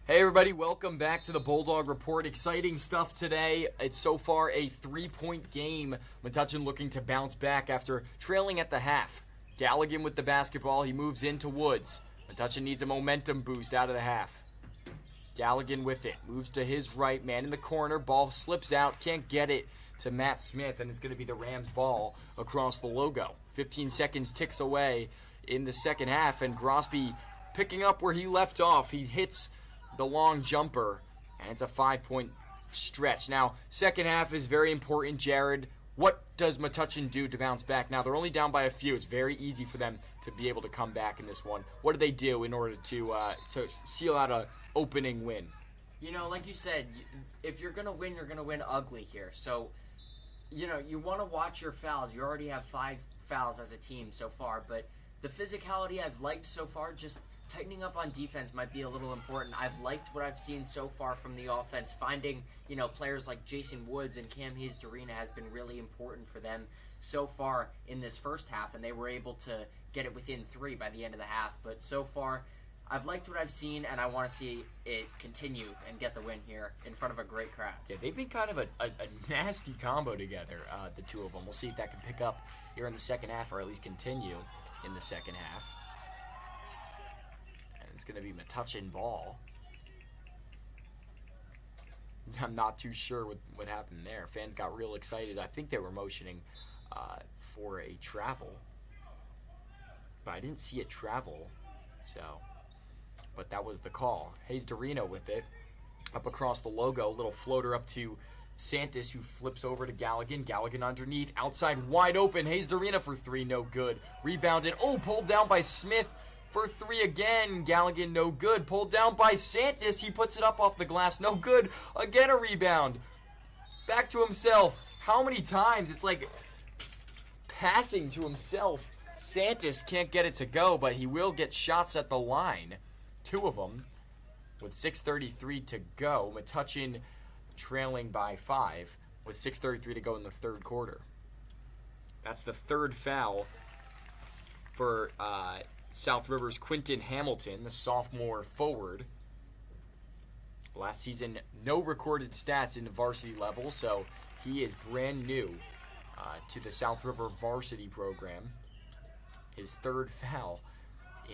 Hey everybody, welcome back to the Bulldog Report. Exciting stuff today. It's so far a 3-point game. Metuchen looking to bounce back after trailing at the half. Galligan with the basketball. He moves into Woods. Metuchen needs a momentum boost out of the half. Galligan with it. Moves to his right. Man in the corner. Ball slips out. Can't get it to Matt Smith, and it's going to be the Rams' ball across the logo. 15 seconds ticks away in the second half, and Grosby picking up where he left off. He hits the long jumper, and it's a 5-point stretch. Now, second half is very important, Jared. What does Metuchen do to bounce back? Now, they're only down by a few. It's very easy for them to be able to come back in this one. What do they do in order to seal out an opening win? You know, like you said, if you're going to win, you're going to win ugly here. So, you know, you want to watch your fouls. You already have 5 fouls as a team so far, but the physicality I've liked so far, just tightening up on defense might be a little important. I've liked what I've seen so far from the offense. Finding, you know, players like Jason Woods and Cam Hayes-Darina has been really important for them so far in this first half, and they were able to get it within 3 by the end of the half. But so far, I've liked what I've seen, and I want to see it continue and get the win here in front of a great crowd. Yeah, they've been kind of a nasty combo together, the two of them. We'll see if that can pick up here in the second half, or at least continue in the second half. It's going to be Metuchen ball. I'm not too sure what happened there. Fans got real excited. I think they were motioning for a travel. But I didn't see it travel. But that was the call. Hayes-Darina with it. Up across the logo. Little floater up to Santos, who flips over to Galligan. Galligan underneath. Outside wide open. Hayes-Darina for 3. No good. Rebounded. Oh, pulled down by Smith. For 3 again, Galligan no good. Pulled down by Santos. He puts it up off the glass. No good. Again a rebound. Back to himself. How many times? It's like passing to himself. Santos can't get it to go, but he will get shots at the line. 2 of them with 6:33 to go. Metuchen trailing by 5 with 6:33 to go in the third quarter. That's the third foul for South River's Quinton Hamilton, the sophomore forward. Last season, no recorded stats in the varsity level, so he is brand new to the South River varsity program. His third foul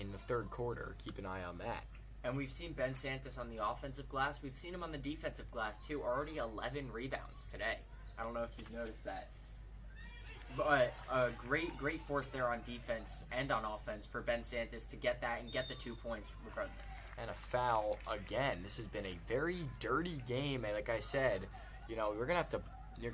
in the third quarter. Keep an eye on that. And we've seen Ben Santos on the offensive glass. We've seen him on the defensive glass, too. Already 11 rebounds today. I don't know if you've noticed that. But a great force there on defense and on offense for Ben Santos to get that and get the 2 points regardless. And a foul again. This has been a very dirty game. And like I said, you know, we're going to have to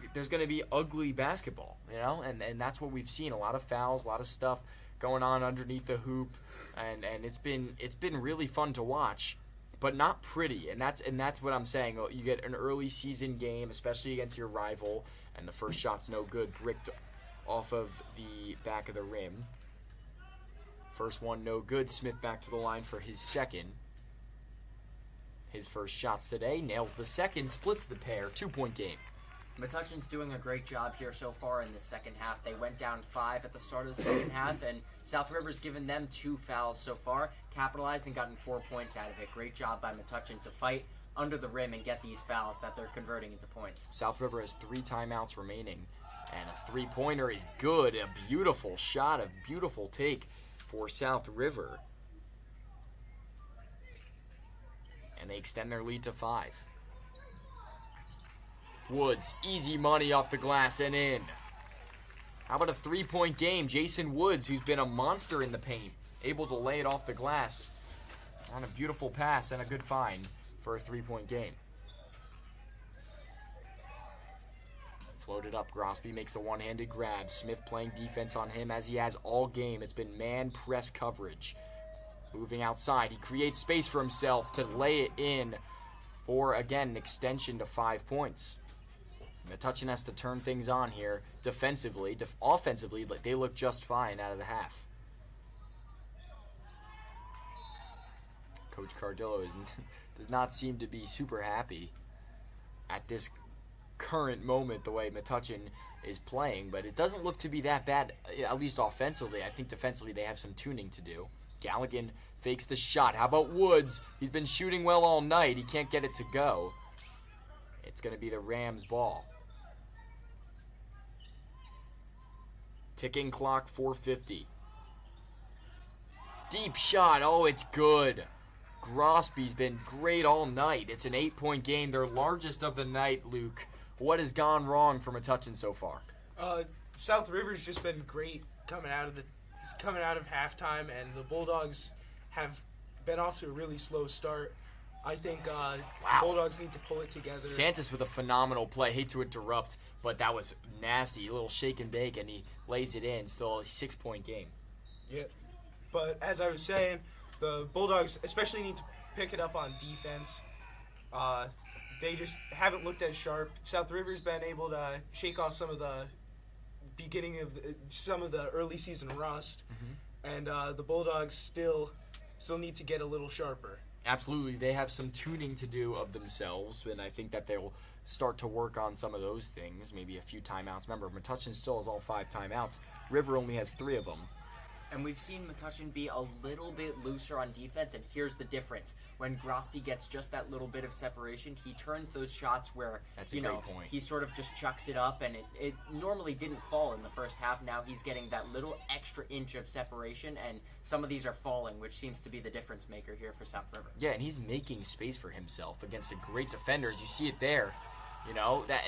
– there's going to be ugly basketball, you know? And that's what we've seen. A lot of fouls, a lot of stuff going on underneath the hoop. And it's been really fun to watch, but not pretty. And that's what I'm saying. You get an early season game, especially against your rival, and the first shot's no good, bricked off of the back of the rim. First one no good. Smith back to the line for his second. His first shots today, nails the second, splits the pair. 2-point game. Metuchen's doing a great job here so far in the second half. They went down 5 at the start of the second half, and South River's given them 2 fouls so far, capitalized and gotten 4 points out of it. Great job by Metuchen to fight under the rim and get these fouls that they're converting into points. South River has 3 timeouts remaining. And a 3-pointer is good. A beautiful shot, a beautiful take for South River. And they extend their lead to 5. Woods, easy money off the glass and in. How about a 3-point game? Jason Woods, who's been a monster in the paint, able to lay it off the glass on a beautiful pass and a good find for a 3-point game. Floated up, Grosby makes the one-handed grab. Smith playing defense on him as he has all game. It's been man press coverage. Moving outside, he creates space for himself to lay it in for, again, an extension to 5 points. Metuchen has to turn things on here defensively. Offensively, they look just fine out of the half. Coach Cardillo does not seem to be super happy at this current moment the way Metuchen is playing, but it doesn't look to be that bad, at least offensively. I think defensively they have some tuning to do. Galligan fakes the shot. How about Woods? He's been shooting well all night. He can't get it to go. It's going to be the Rams' ball. Ticking clock, 4:50. Deep shot. Oh, it's good. Grosby's been great all night. It's an 8-point game, their largest of the night, Luke. What has gone wrong for Metuchen so far? South River's just been great coming out of halftime, and the Bulldogs have been off to a really slow start. I think Bulldogs need to pull it together. Santos with a phenomenal play. Hate to interrupt, but that was nasty. A little shake and bake, and he lays it in. Still a 6-point game. Yeah, but as I was saying, the Bulldogs especially need to pick it up on defense. They just haven't looked as sharp. South River's been able to shake off some of the beginning of some of the early season rust, and the Bulldogs still need to get a little sharper. Absolutely, they have some tuning to do of themselves, and I think that they'll start to work on some of those things. Maybe a few timeouts. Remember, Metuchen still has all 5 timeouts. River only has 3 of them. And we've seen Metuchen be a little bit looser on defense, and here's the difference. When Grosby gets just that little bit of separation, he turns those shots where, That's a great point. he sort of just chucks it up, and it normally didn't fall in the first half. Now he's getting that little extra inch of separation, and some of these are falling, which seems to be the difference maker here for South River. Yeah, and he's making space for himself against a great defender. As you see it there,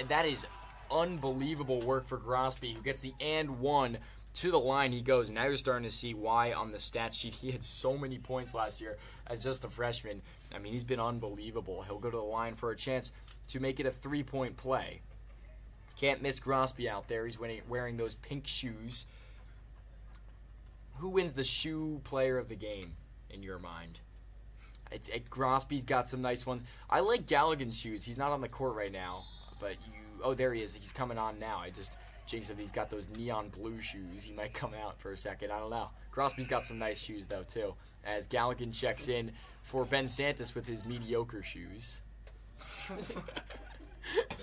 that is unbelievable work for Grosby, who gets the and one. To the line he goes. Now you're starting to see why on the stat sheet he had so many points last year as just a freshman. I mean, he's been unbelievable. He'll go to the line for a chance to make it a 3-point play. Can't miss Grosby out there. He's wearing those pink shoes. Who wins the shoe player of the game in your mind? Grosby's got some nice ones. I like Galligan's shoes. He's not on the court right now, but there he is. He's coming on now. Jason, he's got those neon blue shoes. He might come out for a second. I don't know. Grosby's got some nice shoes, though, too. As Galligan checks in for Ben Santos with his mediocre shoes.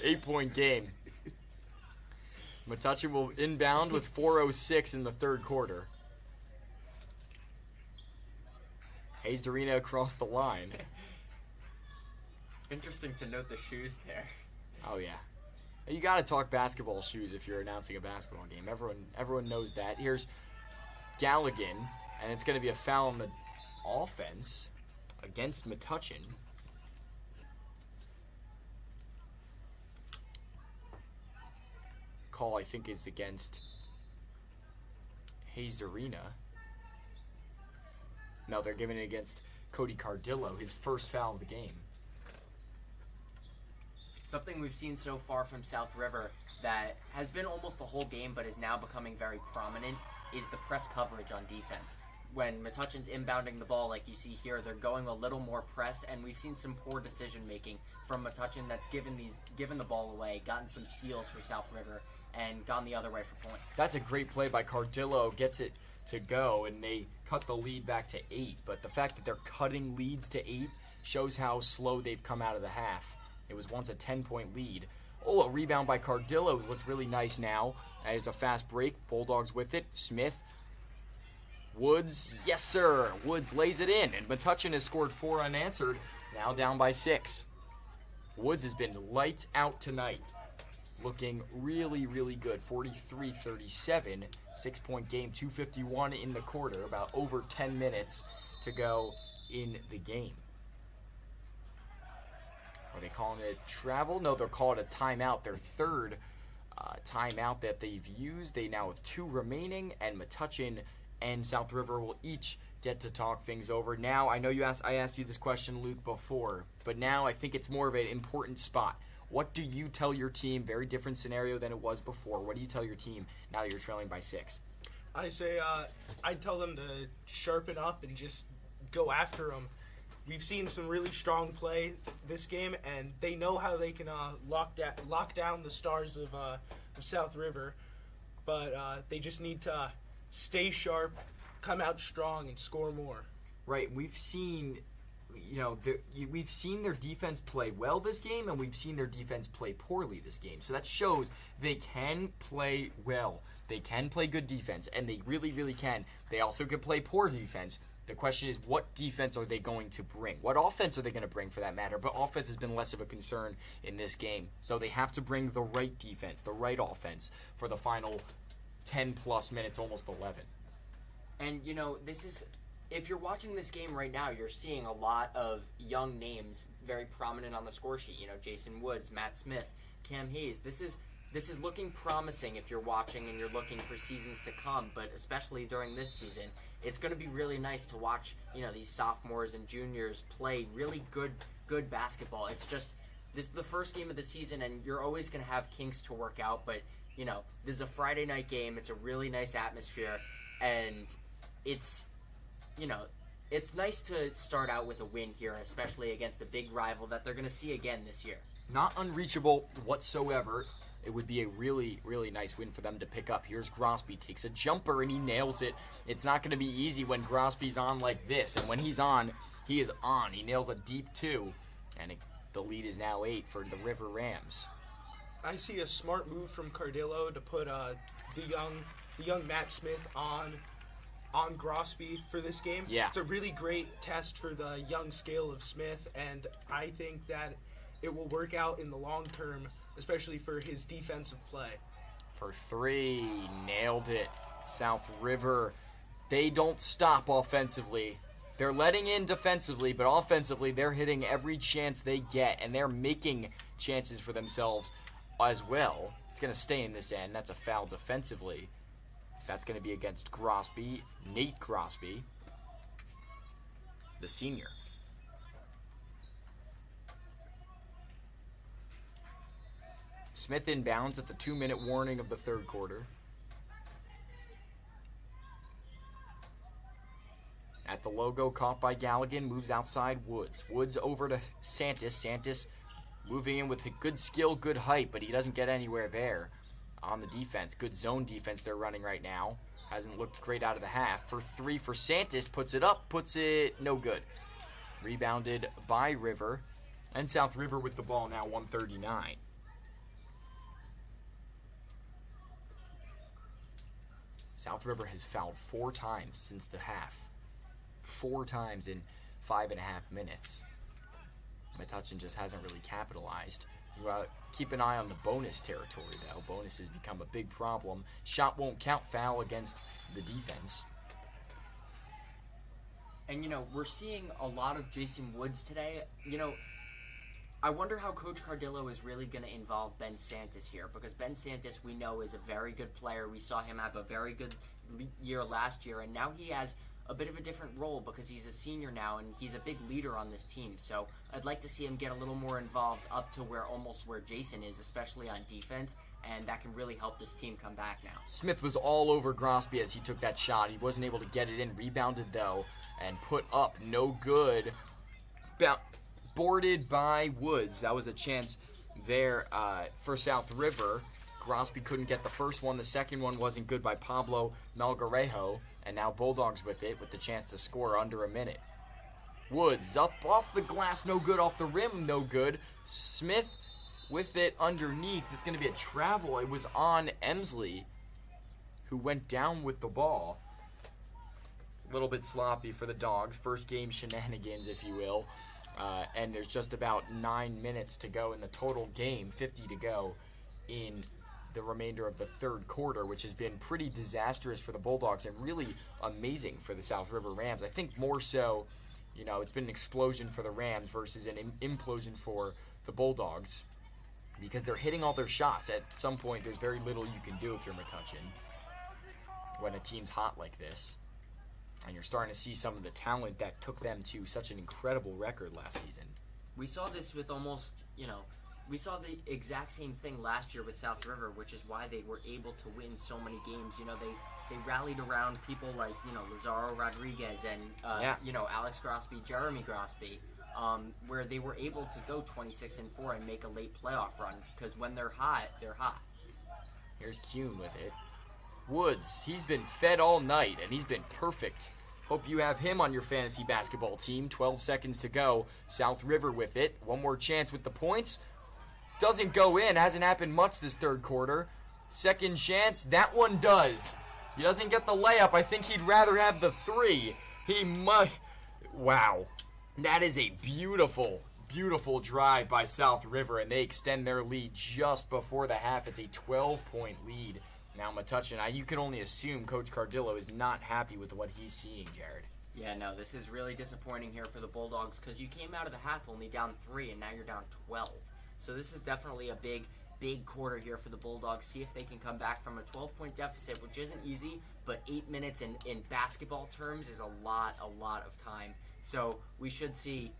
8-point game. Metuchen will inbound with 4:06 in the third quarter. Hayes Dorina across the line. Interesting to note the shoes there. Oh, yeah. You got to talk basketball shoes if you're announcing a basketball game. Everyone knows that. Here's Galligan, and it's going to be a foul on the offense against Metuchen. Call, I think, is against Hayes Arena. No, they're giving it against Cody Cardillo, his first foul of the game. Something we've seen so far from South River that has been almost the whole game but is now becoming very prominent is the press coverage on defense. When Metuchen's inbounding the ball like you see here, they're going a little more press, and we've seen some poor decision-making from Metuchen that's given the ball away, gotten some steals for South River, and gone the other way for points. That's a great play by Cardillo. Gets it to go, and they cut the lead back to 8. But the fact that they're cutting leads to 8 shows how slow they've come out of the half. It was once a 10-point lead. Oh, a rebound by Cardillo. Looked really nice now. As a fast break. Bulldogs with it. Smith. Woods. Yes, sir. Woods lays it in. And Metuchen has scored 4 unanswered. Now down by 6. Woods has been lights out tonight. Looking really, really good. 43-37. 6-point game. 2:51 in the quarter. About over 10 minutes to go in the game. Are they calling it travel? No, they're calling it a timeout. Their third timeout that they've used. They now have 2 remaining, and Metuchen and South River will each get to talk things over. Now, I know I asked you this question, Luke, before, but now I think it's more of an important spot. What do you tell your team? Very different scenario than it was before. What do you tell your team now that you're trailing by 6? I say I tell them to sharpen up and just go after them. We've seen some really strong play this game, and they know how they can lock down the stars of South River. But they just need to stay sharp, come out strong, and score more. Right. We've seen, we've seen their defense play well this game, and we've seen their defense play poorly this game. So that shows they can play well. They can play good defense, and they really, really can. They also can play poor defense. The question is, what defense are they going to bring? What offense are they going to bring, for that matter? But offense has been less of a concern in this game. So they have to bring the right defense, the right offense, for the final 10-plus minutes, almost 11. And, this is, if you're watching this game right now, you're seeing a lot of young names very prominent on the score sheet. Jason Woods, Matt Smith, Cam Hayes. This is looking promising if you're watching and you're looking for seasons to come, but especially during this season, it's going to be really nice to watch, these sophomores and juniors play really good basketball. It's just, this is the first game of the season, and you're always going to have kinks to work out, but, this is a Friday night game. It's a really nice atmosphere, and it's nice to start out with a win here, especially against a big rival that they're going to see again this year. Not unreachable whatsoever. It would be a really, really nice win for them to pick up. Here's Grosby, takes a jumper, and he nails it. It's not going to be easy when Grosby's on like this, and when he's on, he is on. He nails a deep 2, and the lead is now 8 for the River Rams. I see a smart move from Cardillo to put the young Matt Smith on Grosby for this game. Yeah. It's a really great test for the young scale of Smith, and I think that it will work out in the long term, especially for his defensive play. For 3, nailed it. South River, they don't stop offensively. They're letting in defensively, but offensively, they're hitting every chance they get, and they're making chances for themselves as well. It's going to stay in this end. That's a foul defensively. That's going to be against Grosby, Nate Grosby, the senior. Smith inbounds at the 2-minute warning of the third quarter. At the logo, caught by Galligan, moves outside Woods. Woods over to Santis. Santis moving in with good skill, good height, but he doesn't get anywhere there on the defense. Good zone defense they're running right now. Hasn't looked great out of the half. For 3 for Santis, puts it up, puts it no good. Rebounded by River. And South River with the ball now, 139. South River has fouled 4 times since the half. 4 times in 5.5 minutes. Metuchen just hasn't really capitalized. Keep an eye on the bonus territory, though. Bonus has become a big problem. Shot won't count, foul against the defense. And, we're seeing a lot of Jason Woods today. I wonder how Coach Cardillo is really going to involve Ben Santis here, because Ben Santis, we know, is a very good player. We saw him have a very good year last year, and now he has a bit of a different role because he's a senior now, and he's a big leader on this team. So I'd like to see him get a little more involved up to almost where Jason is, especially on defense, and that can really help this team come back now. Smith was all over Grosby as he took that shot. He wasn't able to get it in. Rebounded, though, and put up. No good. Boarded by Woods. That was a chance there for South River. Grosby couldn't get the first one. The second one wasn't good by Pablo Melgarejo. And now Bulldogs with it, with the chance to score under a minute. Woods up off the glass, no good. Off the rim, no good. Smith with it underneath. It's going to be a travel. It was on Emsley, who went down with the ball. It's a little bit sloppy for the Dogs. First game shenanigans, if you will. And there's just about 9 minutes to go in the total game, 50 to go in the remainder of the third quarter, which has been pretty disastrous for the Bulldogs and really amazing for the South River Rams. I think more so, it's been an explosion for the Rams versus an implosion for the Bulldogs, because they're hitting all their shots. At some point, there's very little you can do if you're Metuchen when a team's hot like this. And you're starting to see some of the talent that took them to such an incredible record last season. We saw this with almost, we saw the exact same thing last year with South River, which is why they were able to win so many games. They rallied around people like, Lazaro Rodriguez and, Alex Grosby, Jeremy Grosby, where they were able to go 26-4 and make a late playoff run, because when they're hot, they're hot. Here's Kuhn with it. Woods, he's been fed all night, and he's been perfect. Hope you have him on your fantasy basketball team. 12 seconds to go. South River with it. One more chance with the points. Doesn't go in. Hasn't happened much this third quarter. Second chance. That one does. He doesn't get the layup. I think he'd rather have the 3. He might. Wow. That is a beautiful, beautiful drive by South River, and they extend their lead just before the half. It's a 12-point lead. Now, Metuchen, you can only assume Coach Cardillo is not happy with what he's seeing, Jared. Yeah, no, this is really disappointing here for the Bulldogs because you came out of the half only down 3, and now you're down 12. So this is definitely a big quarter here for the Bulldogs. See if they can come back from a 12-point deficit, which isn't easy, but 8 minutes in basketball terms is a lot of time. So we should see,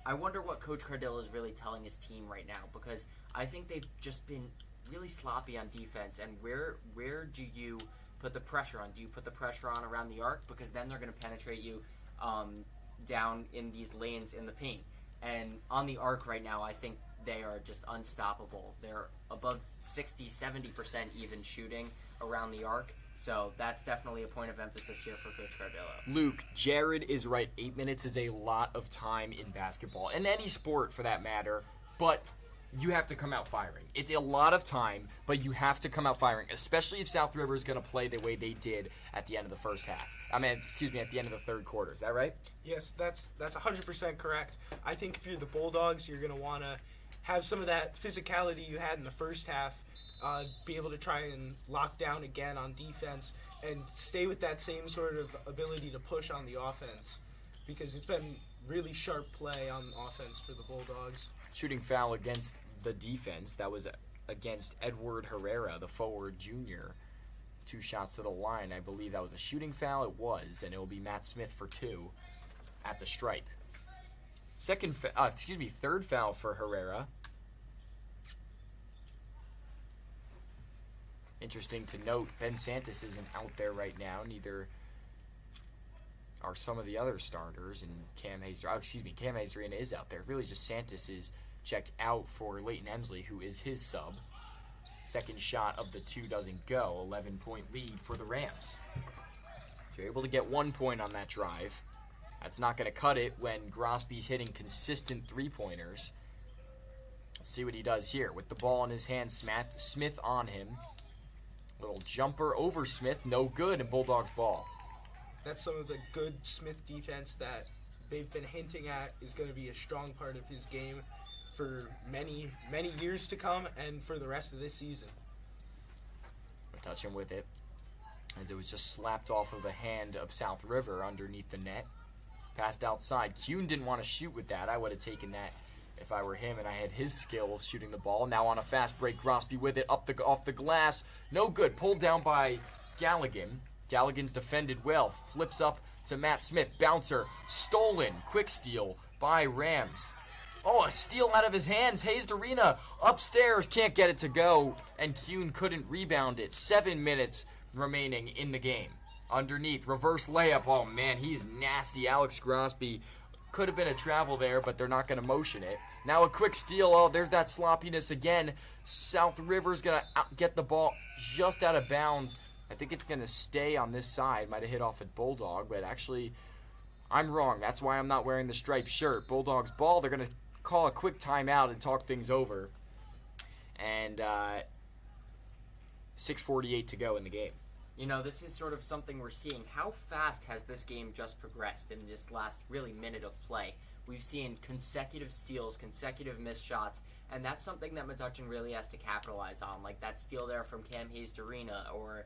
I wonder what Coach Cardillo is really telling his team right now, because I think they've just been really sloppy on defense. And where do you put the pressure on? Do you put the pressure on around the arc? Because then they're going to penetrate you down in these lanes in the paint. And on the arc right now, I think they are just unstoppable. They're above 60, 70% even shooting around the arc. So that's definitely a point of emphasis here for Coach Cardillo. Luke, Jared is right. 8 minutes is a lot of time in basketball, in any sport for that matter, but you have to come out firing. It's a lot of time, but you have to come out firing, especially if South River is going to play the way they did at the end of the first half. At the end of the third quarter. Is that right? Yes, that's 100% correct. I think if you're the Bulldogs, you're going to want to have some of that physicality you had in the first half, be able to try and lock down again on defense and stay with that same sort of ability to push on the offense, because it's been really sharp play on offense for the Bulldogs. Shooting foul against the defense. That was against Edward Herrera, the forward junior. 2 shots to the line. I believe that was a shooting foul. It was, and it will be Matt Smith for 2 at the stripe. Third foul for Herrera. Interesting to note, Ben Santos isn't out there right now. Neither are some of the other starters. And Cam Hazarena is out there. Really just Santos is checked out for Leighton Emsley, who is his sub. Second shot of the 2 doesn't go. 11-point lead for the Rams. If you're able to get 1 point on that drive, that's not going to cut it when Grosby's hitting consistent three-pointers. Let's see what he does here. With the ball in his hand, Smith on him. Little jumper over Smith, no good, and Bulldogs ball. That's some of the good Smith defense that they've been hinting at is going to be a strong part of his game for many, many years to come and for the rest of this season. Metuchen with it, as it was just slapped off of the hand of South River underneath the net. Passed outside. Kuhn didn't want to shoot with that. I would have taken that if I were him and I had his skill shooting the ball. Now on a fast break, Grosby with it off the glass. No good. Pulled down by Galligan. Galligan's defended well. Flips up to Matt Smith. Bouncer. Stolen. Quick steal by Rams. Oh, a steal out of his hands. Hazarena upstairs. Can't get it to go. And Kuhn couldn't rebound it. 7 minutes remaining in the game. Underneath. Reverse layup. Oh, man, he's nasty. Alex Grosby. Could have been a travel there, but they're not going to motion it. Now a quick steal. Oh, there's that sloppiness again. South River's going to get the ball just out of bounds. I think it's going to stay on this side. Might have hit off at Bulldog, but actually, I'm wrong. That's why I'm not wearing the striped shirt. Bulldogs ball. They're going to call a quick timeout and talk things over. And 6:48 to go in the game. This is sort of something we're seeing. How fast has this game just progressed in this last really minute of play? We've seen consecutive steals, consecutive missed shots, and that's something that Metuchen really has to capitalize on, like that steal there from Cam Hazarena, or,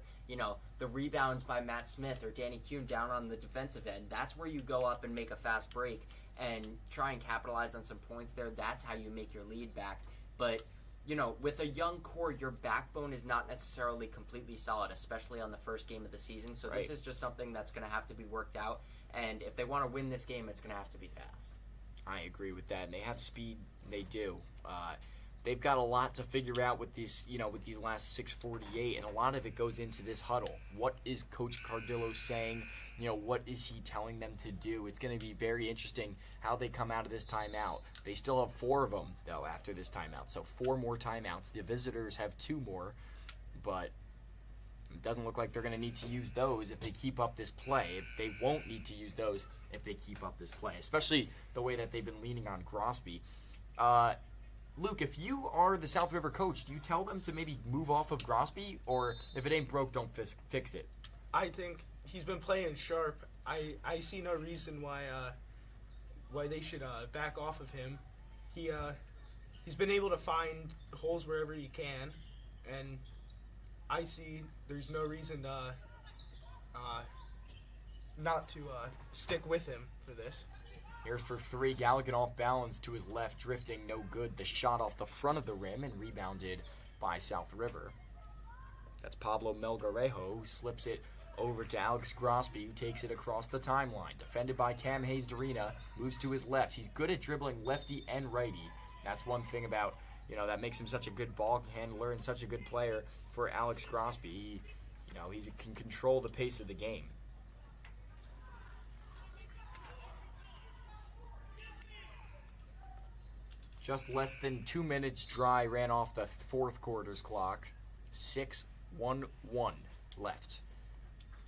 the rebounds by Matt Smith or Danny Kuhn down on the defensive end. That's where you go up and make a fast break and try and capitalize on some points there. That's how you make your lead back. But with a young core, your backbone is not necessarily completely solid, especially on the first game of the season. So This is just something that's going to have to be worked out. And if they want to win this game, it's going to have to be fast. I agree with that. And they have speed. They do. They've got a lot to figure out with these, with these last 6:48, and a lot of it goes into this huddle. What is Coach Cardillo saying? What is he telling them to do? It's going to be very interesting how they come out of this timeout. They still have 4 of them, though, after this timeout. So 4 more timeouts. The visitors have 2 more, but it doesn't look like they're going to need to use those if they keep up this play. They won't need to use those if they keep up this play, especially the way that they've been leaning on Grosby. Luke, if you are the South River coach, do you tell them to maybe move off of Grosby, or if it ain't broke, don't fix it? I think he's been playing sharp, I see no reason why they should back off of him. He's been able to find holes wherever he can, and I see there's no reason not to stick with him for this. Here's for three. Galligan off balance to his left, drifting, no good. The shot off the front of the rim and rebounded by South River. That's Pablo Melgarejo, who slips it over to Alex Grosby, who takes it across the timeline. Defended by Cam Hayes-Darina, moves to his left. He's good at dribbling lefty and righty. That's one thing about, that makes him such a good ball handler and such a good player for Alex Grosby. He can control the pace of the game. Just less than 2 minutes dry ran off the fourth quarter's clock. 6-1-1 left.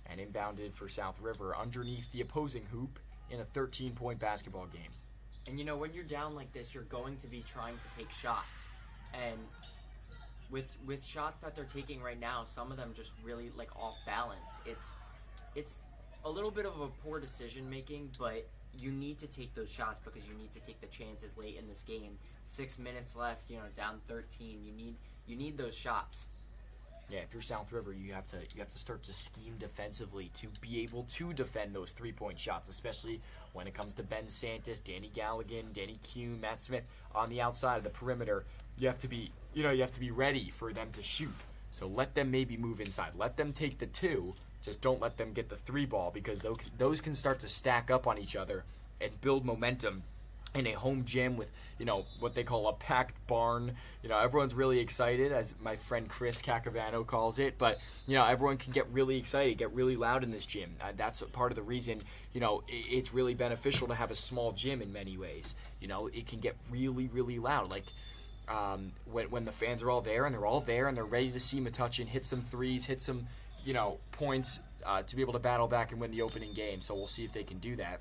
And inbounded for South River underneath the opposing hoop in a 13-point basketball game. And when you're down like this, you're going to be trying to take shots. And with shots that they're taking right now, some of them just really off balance. It's a little bit of a poor decision making, but you need to take those shots because you need to take the chances late in this game. 6 minutes left, down 13. You need those shots. Yeah, if you're South River, you have to start to scheme defensively to be able to defend those 3-point shots, especially when it comes to Ben Santos, Danny Galligan, Danny Kuhn, Matt Smith on the outside of the perimeter. You have to be ready for them to shoot. So let them maybe move inside. Let them take the 2. Just don't let them get the 3 ball because those can start to stack up on each other and build momentum in a home gym with, what they call a packed barn. Everyone's really excited, as my friend Chris Cacavano calls it. But, everyone can get really excited, get really loud in this gym. That's part of the reason, it's really beneficial to have a small gym in many ways. It can get really, really loud. When the fans are all there and they're ready to see Metuchen hit some threes, hit some, points to be able to battle back and win the opening game. So we'll see if they can do that.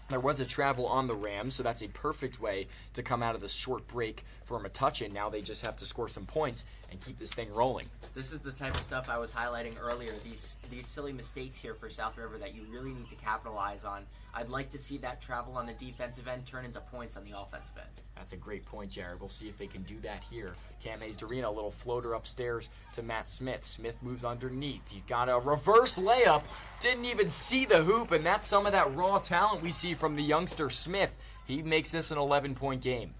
There was a travel on the Rams, so that's a perfect way to come out of this short break for Metuchen. Now they just have to score some points and keep this thing rolling. This is the type of stuff I was highlighting earlier, these silly mistakes here for South River that you really need to capitalize on. I'd like to see that travel on the defensive end turn into points on the offensive end. That's a great point, Jared. We'll see if they can do that here. Cam Hayes-Darina, a little floater upstairs to Matt Smith. Smith moves underneath. He's got a reverse layup. Didn't even see the hoop, and that's some of that raw talent we see from the youngster Smith. He makes this an 11-point game.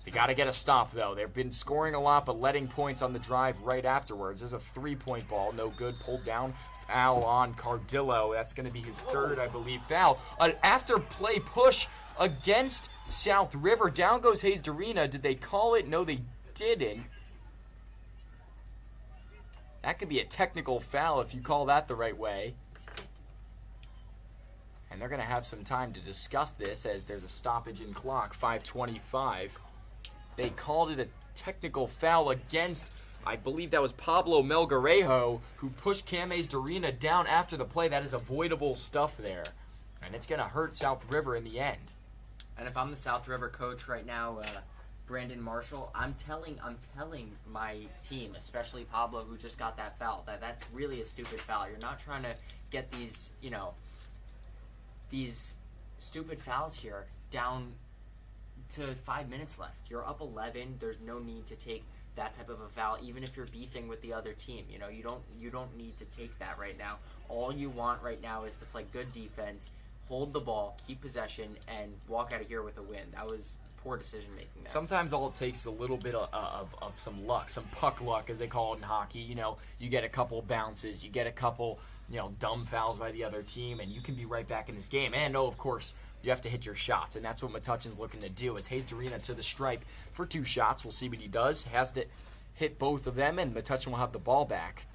They got to get a stop, though. They've been scoring a lot, but letting points on the drive right afterwards. There's a 3-point ball. No good. Pulled down. Foul on Cardillo. That's going to be his third, I believe, foul. An after-play push against South River. Down goes Hayes-Darina. Did they call it? No, they didn't. That could be a technical foul if you call that the right way. And they're going to have some time to discuss this as there's a stoppage in clock, 5:25. They called it a technical foul against, I believe that was Pablo Melgarejo, who pushed Cam Hayes-Darina down after the play. That is avoidable stuff there. And it's going to hurt South River in the end. And if I'm the South River coach right now, Brandon Marshall, I'm telling my team, especially Pablo, who just got that foul, that's really a stupid foul. You're not trying to get these, these stupid fouls here down to 5 minutes left. You're up 11. There's no need to take that type of a foul, even if you're beefing with the other team. You don't need to take that right now. All you want right now is to play good defense, hold the ball, keep possession, and walk out of here with a win. That was poor decision making. Sometimes all it takes is a little bit of some luck, some puck luck, as they call it in hockey. You get a couple bounces, you get a couple, dumb fouls by the other team, and you can be right back in this game. And of course, you have to hit your shots, and that's what Metuchen's looking to do. As Hayes-Darina to the stripe for 2 shots. We'll see what he does. Has to hit both of them, and Metuchen will have the ball back.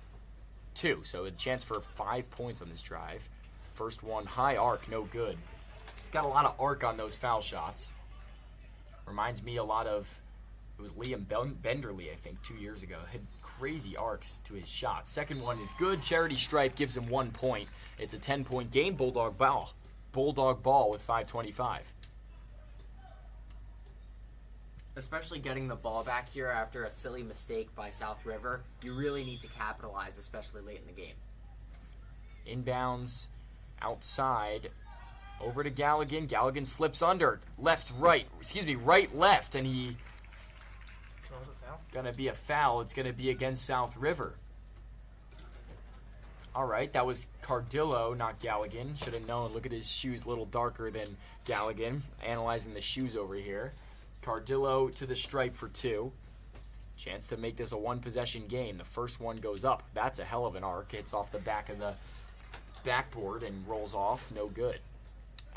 2, so a chance for 5 points on this drive. First one, high arc, no good. He's got a lot of arc on those foul shots. Reminds me a lot of, it was Liam Benderly, I think, 2 years ago. Had crazy arcs to his shots. Second one is good. Charity stripe gives him 1 point. It's a 10-point game. Bulldog ball with 5:25. Especially getting the ball back here after a silly mistake by South River. You really need to capitalize, especially late in the game. Inbounds Outside, over to Galligan. Galligan slips under. Right, left, and he... Draws a foul. Gonna be a foul. It's gonna be against South River. Alright, that was Cardillo, not Galligan. Should have known. Look at his shoes, a little darker than Galligan. Analyzing the shoes over here. Cardillo to the stripe for 2. Chance to make this a one-possession game. The first one goes up. That's a hell of an arc. Hits off the back of the backboard and rolls off. No good.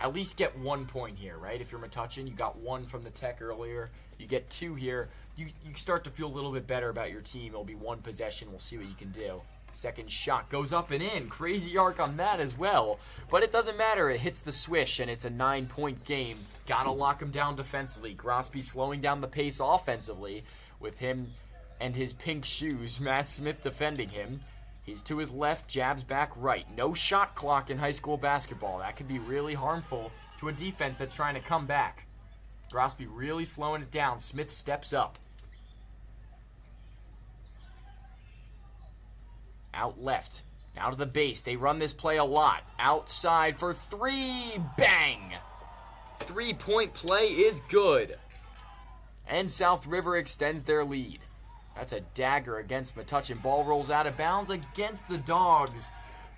At least get 1 point here, right? If you're Metuchen, you got 1 from the tech earlier. You get 2 here. You start to feel a little bit better about your team. It'll be 1 possession. We'll see what you can do. Second shot goes up and in. Crazy arc on that as well. But it doesn't matter. It hits the swish, and it's a 9-point game. Gotta lock him down defensively. Grosby slowing down the pace offensively with him and his pink shoes. Matt Smith defending him. He's to his left, jabs back right. No shot clock in high school basketball. That could be really harmful to a defense that's trying to come back. Grosby really slowing it down. Smith steps up. Out left. Now to the base. They run this play a lot. Outside for 3. Bang! 3-point play is good. And South River extends their lead. That's a dagger against Metuchen. Ball rolls out of bounds against the Dogs.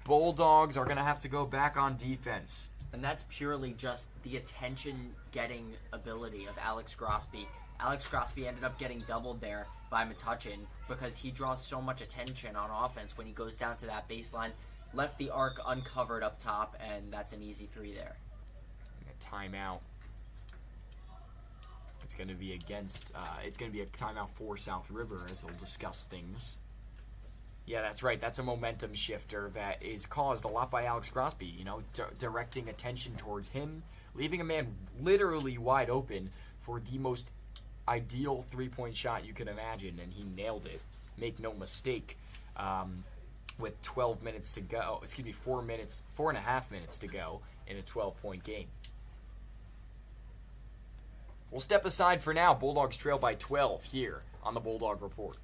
Bulldogs are going to have to go back on defense. And that's purely just the attention-getting ability of Alex Grosby. Alex Grosby ended up getting doubled there by Metuchen because he draws so much attention on offense when he goes down to that baseline. Left the arc uncovered up top, and that's an easy 3 there. A timeout. It's going to be it's going to be a timeout for South River as they'll discuss things. Yeah, that's right. That's a momentum shifter that is caused a lot by Alex Grosby, directing attention towards him, leaving a man literally wide open for the most ideal 3-point shot you can imagine, and he nailed it. Make no mistake. With 12 minutes to go, 4.5 minutes to go in a 12-point game. We'll step aside for now. Bulldogs trail by 12 here on the Bulldog Report.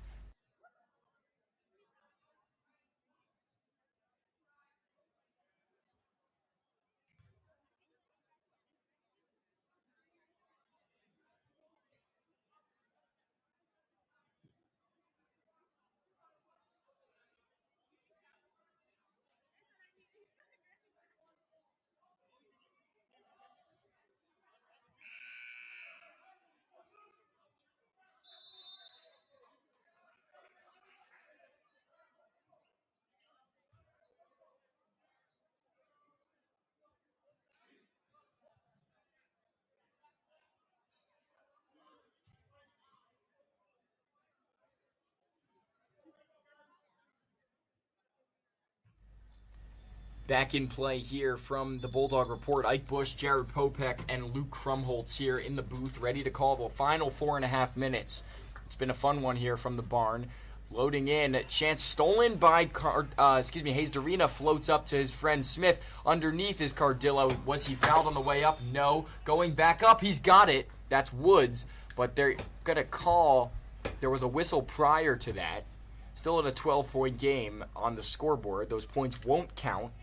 Back in play here from the Bulldog Report. Ike Bush, Jared Popek, and Luke Krumholtz here in the booth, ready to call the final 4.5 minutes. It's been a fun one here from the barn. Loading in, chance stolen by Hayes Darina floats up to his friend Smith. Underneath is Cardillo. Was he fouled on the way up? No. Going back up, he's got it. That's Woods, but they're gonna call. There was a whistle prior to that. Still at a 12-point game on the scoreboard. Those points won't count.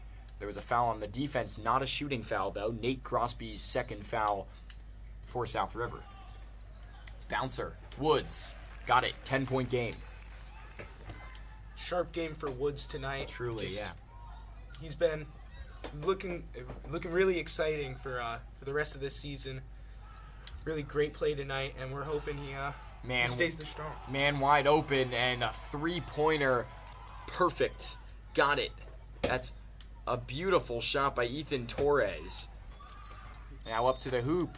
There was a foul on the defense, not a shooting foul, though. Nate Grosby's second foul for South River. Bouncer, Woods, got it, 10-point game. Sharp game for Woods tonight. Truly, yeah. He's been looking really exciting for the rest of this season. Really great play tonight, and we're hoping he stays this strong. Man wide open, and a 3-pointer, perfect. Got it. That's a beautiful shot by Ethan Torres. Now up to the hoop.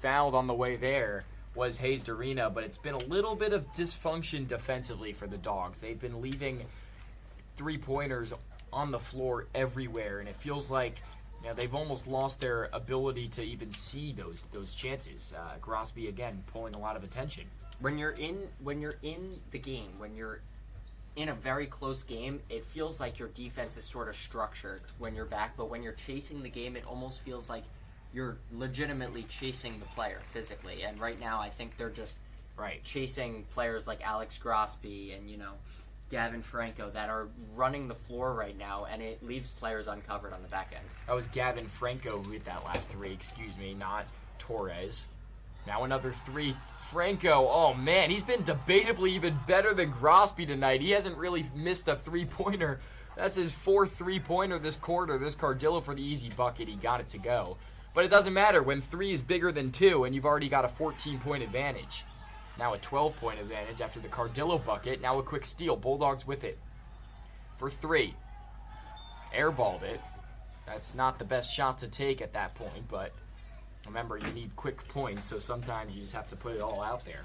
Fouled on the way there was Hayes Darina, but it's been a little bit of dysfunction defensively for the Dogs. They've been leaving 3-pointers on the floor everywhere, and it feels like they've almost lost their ability to even see those chances. Grosby again pulling a lot of attention. When you're in the game, when you're in a very close game, it feels like your defense is sort of structured when you're back, but when you're chasing the game, it almost feels like you're legitimately chasing the player physically. And right now, I think they're just chasing players like Alex Grosby and Gavin Franco that are running the floor right now, and it leaves players uncovered on the back end. That was Gavin Franco who hit that last three, excuse me, not Torres. Now another three. Franco, oh man, he's been debatably even better than Grosby tonight. He hasn't really missed a three-pointer. That's his fourth three-pointer this quarter. This Cardillo for the easy bucket. He got it to go. But it doesn't matter when 3 is bigger than 2 and you've already got a 14-point advantage. Now a 12-point advantage after the Cardillo bucket. Now a quick steal. Bulldogs with it for 3. Airballed it. That's not the best shot to take at that point, but remember, you need quick points, so sometimes you just have to put it all out there.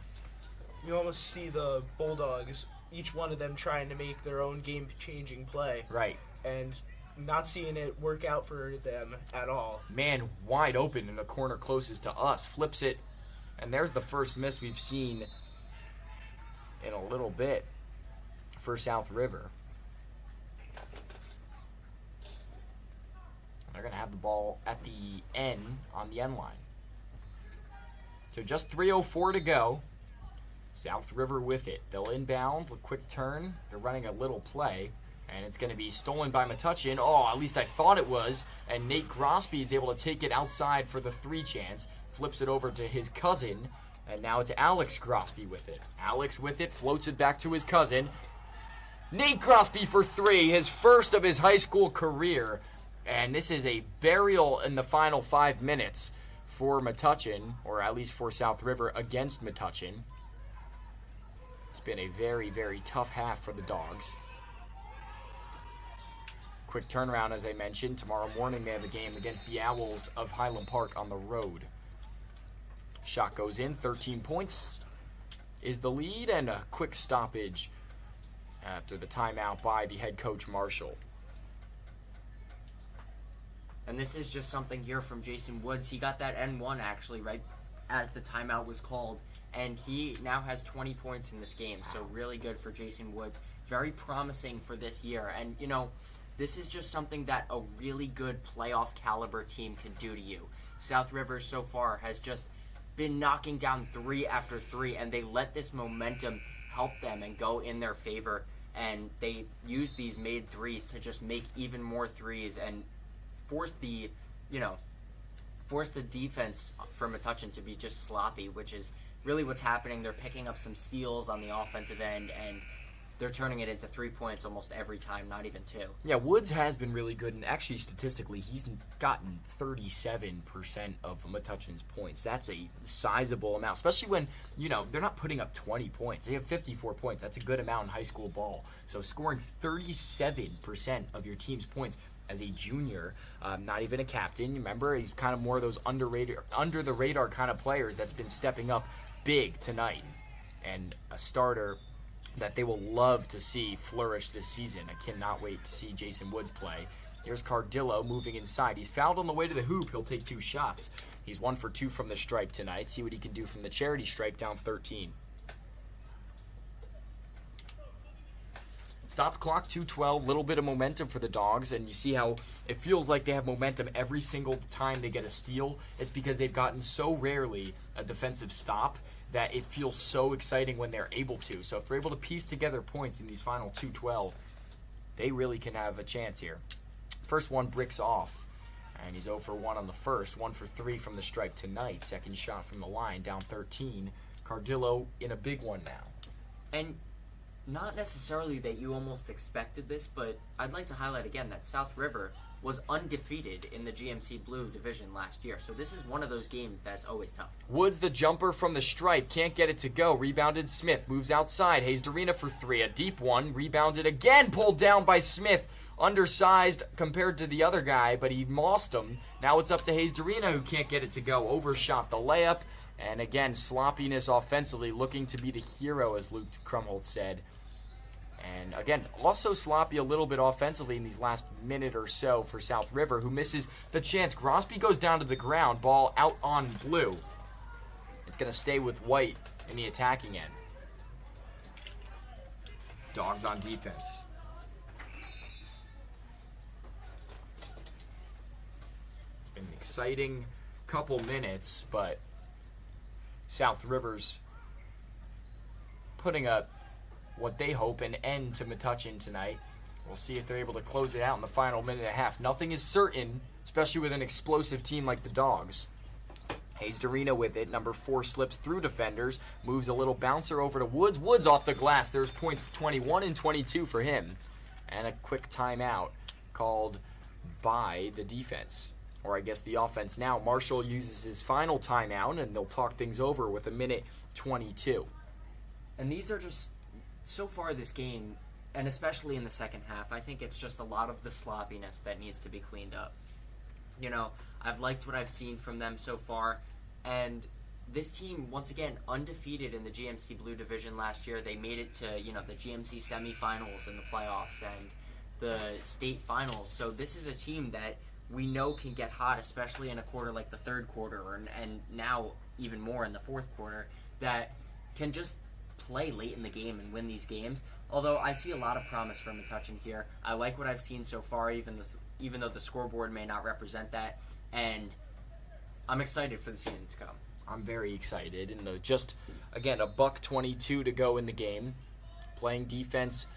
You almost see the Bulldogs, each one of them trying to make their own game-changing play. Right. And not seeing it work out for them at all. Man wide open in the corner closest to us. Flips it, and there's the first miss we've seen in a little bit for South River. They're going to have the ball at the end on the end line. So just 3:04 to go. South River with it. They'll inbound, a quick turn. They're running a little play, and it's going to be stolen by Metuchen. Oh, at least I thought it was. And Nate Grosby is able to take it outside for the 3 chance. Flips it over to his cousin, and now it's Alex Grosby with it. Alex with it, floats it back to his cousin. Nate Grosby for 3, his first of his high school career. And this is a burial in the final 5 minutes for Metuchen, or at least for South River against Metuchen. It's been a very, very tough half for the Dogs. Quick turnaround, as I mentioned. Tomorrow morning they have a game against the Owls of Highland Park on the road. Shot goes in, 13 points is the lead, and a quick stoppage after the timeout by the head coach Marshall. And this is just something here from Jason Woods. He got that N1 actually right as the timeout was called. And he now has 20 points in this game. So really good for Jason Woods. Very promising for this year. And, you know, this is just something that a really good playoff caliber team can do to you. South River so far has just been knocking down 3 after 3. And they let this momentum help them and go in their favor. And they use these made threes to just make even more threes and force the defense for Metuchen to be just sloppy, which is really what's happening. They're picking up some steals on the offensive end, and they're turning it into 3 points almost every time, not even 2. Yeah, Woods has been really good, and actually statistically, he's gotten 37% of Metuchen's points. That's a sizable amount, especially when, you know, they're not putting up 20 points. They have 54 points. That's a good amount in high school ball. So scoring 37% of your team's points as a junior, not even a captain. Remember, he's kind of more of those under the radar kind of players that's been stepping up big tonight, and a starter that they will love to see flourish this season. I cannot wait to see Jason Woods play. Here's Cardillo moving inside. He's fouled on the way to the hoop. He'll take 2 shots. He's 1 for 2 from the stripe tonight. See what he can do from the charity stripe, down 13. Stop clock, 2:12, little bit of momentum for the Dogs, and you see how it feels like they have momentum every single time they get a steal. It's because they've gotten so rarely a defensive stop that it feels so exciting when they're able to. So if they're able to piece together points in these final 2:12, they really can have a chance here. First one bricks off, and he's 0 for 1 on the first. 1 for 3 from the stripe tonight. Second shot from the line, down 13. Cardillo in a big one now. And not necessarily that you almost expected this, but I'd like to highlight again that South River was undefeated in the GMC Blue division last year. So this is one of those games that's always tough. Woods, the jumper from the stripe, can't get it to go. Rebounded Smith, moves outside. Hayes Darina for 3, a deep one. Rebounded again, pulled down by Smith. Undersized compared to the other guy, but he mossed him. Now it's up to Hayes Darina, who can't get it to go. Overshot the layup. And again, sloppiness offensively, looking to be the hero, as Luke Krumholtz said. And again, also sloppy a little bit offensively in these last minute or so for South River, who misses the chance. Grosby goes down to the ground, ball out on blue. It's going to stay with white in the attacking end. Dogs on defense. It's been an exciting couple minutes, but South River's putting up what they hope an end to Metuchen tonight. We'll see if they're able to close it out in the final minute and a half. Nothing is certain, especially with an explosive team like the Dogs. Hayes Dorina with it. Number 4 slips through defenders, moves a little bouncer over to Woods. Woods off the glass. There's points 21 and 22 for him. And a quick timeout called by the defense. Or I guess the offense now. Marshall uses his final timeout, and they'll talk things over with a minute 22. And these are just, so far this game, and especially in the second half, I think it's just a lot of the sloppiness that needs to be cleaned up. You know, I've liked what I've seen from them so far, and this team, once again, undefeated in the GMC Blue Division last year. They made it to, the GMC semifinals and the playoffs and the state finals. So this is a team that we know can get hot, especially in a quarter like the third quarter, and now even more in the fourth quarter, that can just play late in the game and win these games. Although I see a lot of promise from Metuchen here. I like what I've seen so far, even though the scoreboard may not represent that, and I'm excited for the season to come. I'm very excited. And just, again, a $1:22 to go in the game. Playing defense.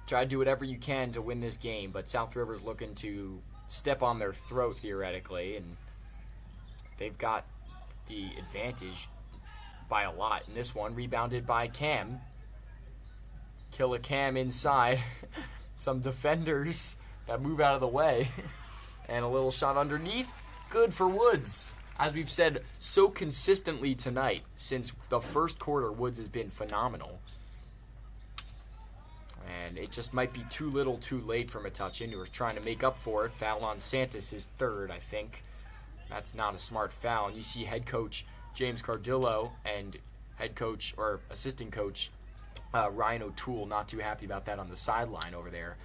Try to do whatever you can to win this game, but South River's looking to step on their throat, theoretically, and they've got the advantage by a lot in this one. Rebounded by Cam. Kill a Cam inside. Some defenders that move out of the way. And a little shot underneath. Good for Woods. As we've said so consistently tonight, since the first quarter, Woods has been phenomenal. And it just might be too little too late for Metuchen, who are trying to make up for it. Foul on Santos, his third, I think. That's not a smart foul. And you see head coach James Cardillo and head coach or assistant coach Ryan O'Toole not too happy about that on the sideline over there,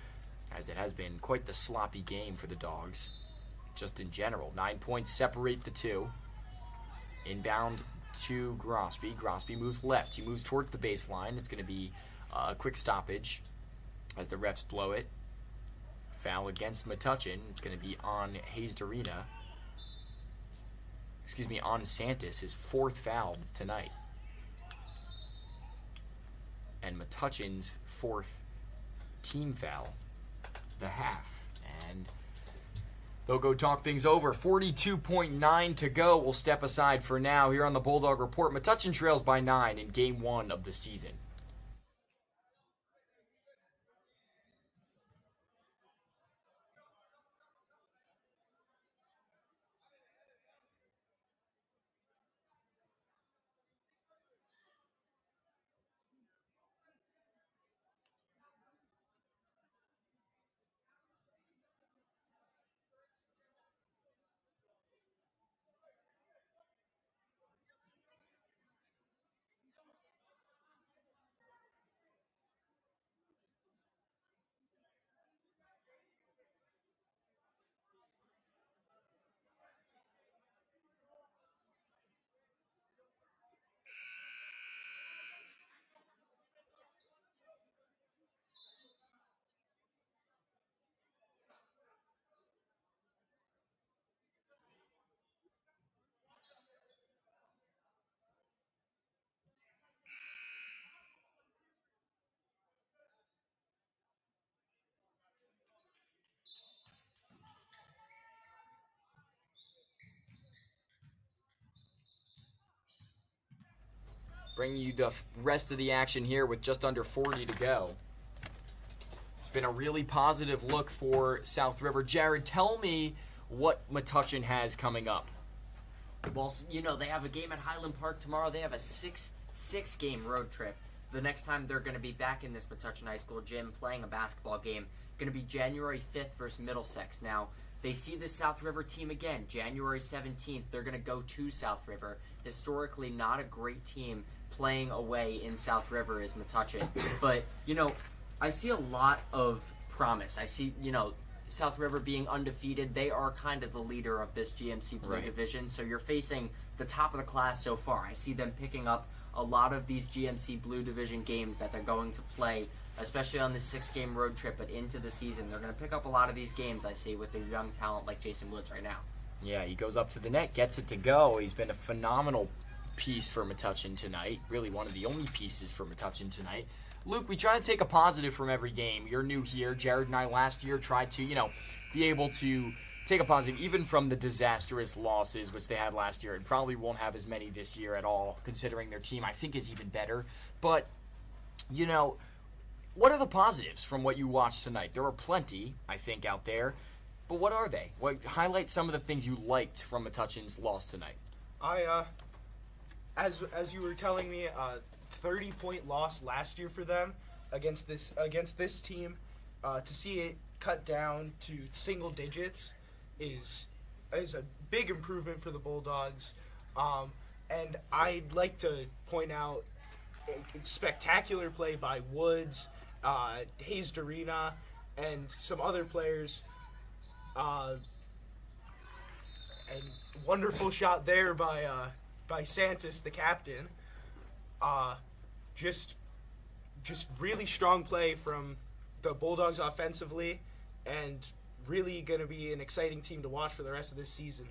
as it has been quite the sloppy game for the Dogs, just in general. 9 points separate the two. Inbound to Grosby. Grosby moves left. He moves towards the baseline. It's going to be a quick stoppage as the refs blow it. Foul against Metuchen. It's going to be on Hayes Dorina. On Santos, his 4th foul tonight. And Metuchen's 4th team foul, the half. And they'll go talk things over. 42.9 to go. We'll step aside for now here on the Bulldog Report. Metuchen trails by 9 in Game 1 of the season. Bringing you the rest of the action here with just under 40 to go. It's been a really positive look for South River. Jared, tell me what Metuchen has coming up. Well, they have a game at Highland Park tomorrow. They have a six-game road trip. The next time they're going to be back in this Metuchen High School gym playing a basketball game, going to be January 5th versus Middlesex. Now, they see the South River team again. January 17th, they're going to go to South River. Historically, not a great team playing away in South River is Metuchen. But, I see a lot of promise. I see, South River being undefeated. They are kind of the leader of this GMC Blue Division. So you're facing the top of the class so far. I see them picking up a lot of these GMC Blue Division games that they're going to play, especially on this 6-game road trip, but into the season. They're going to pick up a lot of these games, I see, with their young talent like Jason Woods right now. Yeah, he goes up to the net, gets it to go. He's been a phenomenal piece for Metuchen tonight. Really one of the only pieces for Metuchen tonight. Luke, we try to take a positive from every game. You're new here. Jared and I last year tried to, be able to take a positive, even from the disastrous losses which they had last year. And probably won't have as many this year at all, considering their team, I think, is even better. But, what are the positives from what you watched tonight? There are plenty, I think, out there. But what are they? Highlight some of the things you liked from Metuchen's loss tonight. As you were telling me, 30-point loss last year for them against this team. To see it cut down to single digits is a big improvement for the Bulldogs. And I'd like to point out a spectacular play by Woods, Hayes Darina, and some other players. And wonderful shot there by Santos, the captain. Just really strong play from the Bulldogs offensively, and really going to be an exciting team to watch for the rest of this season.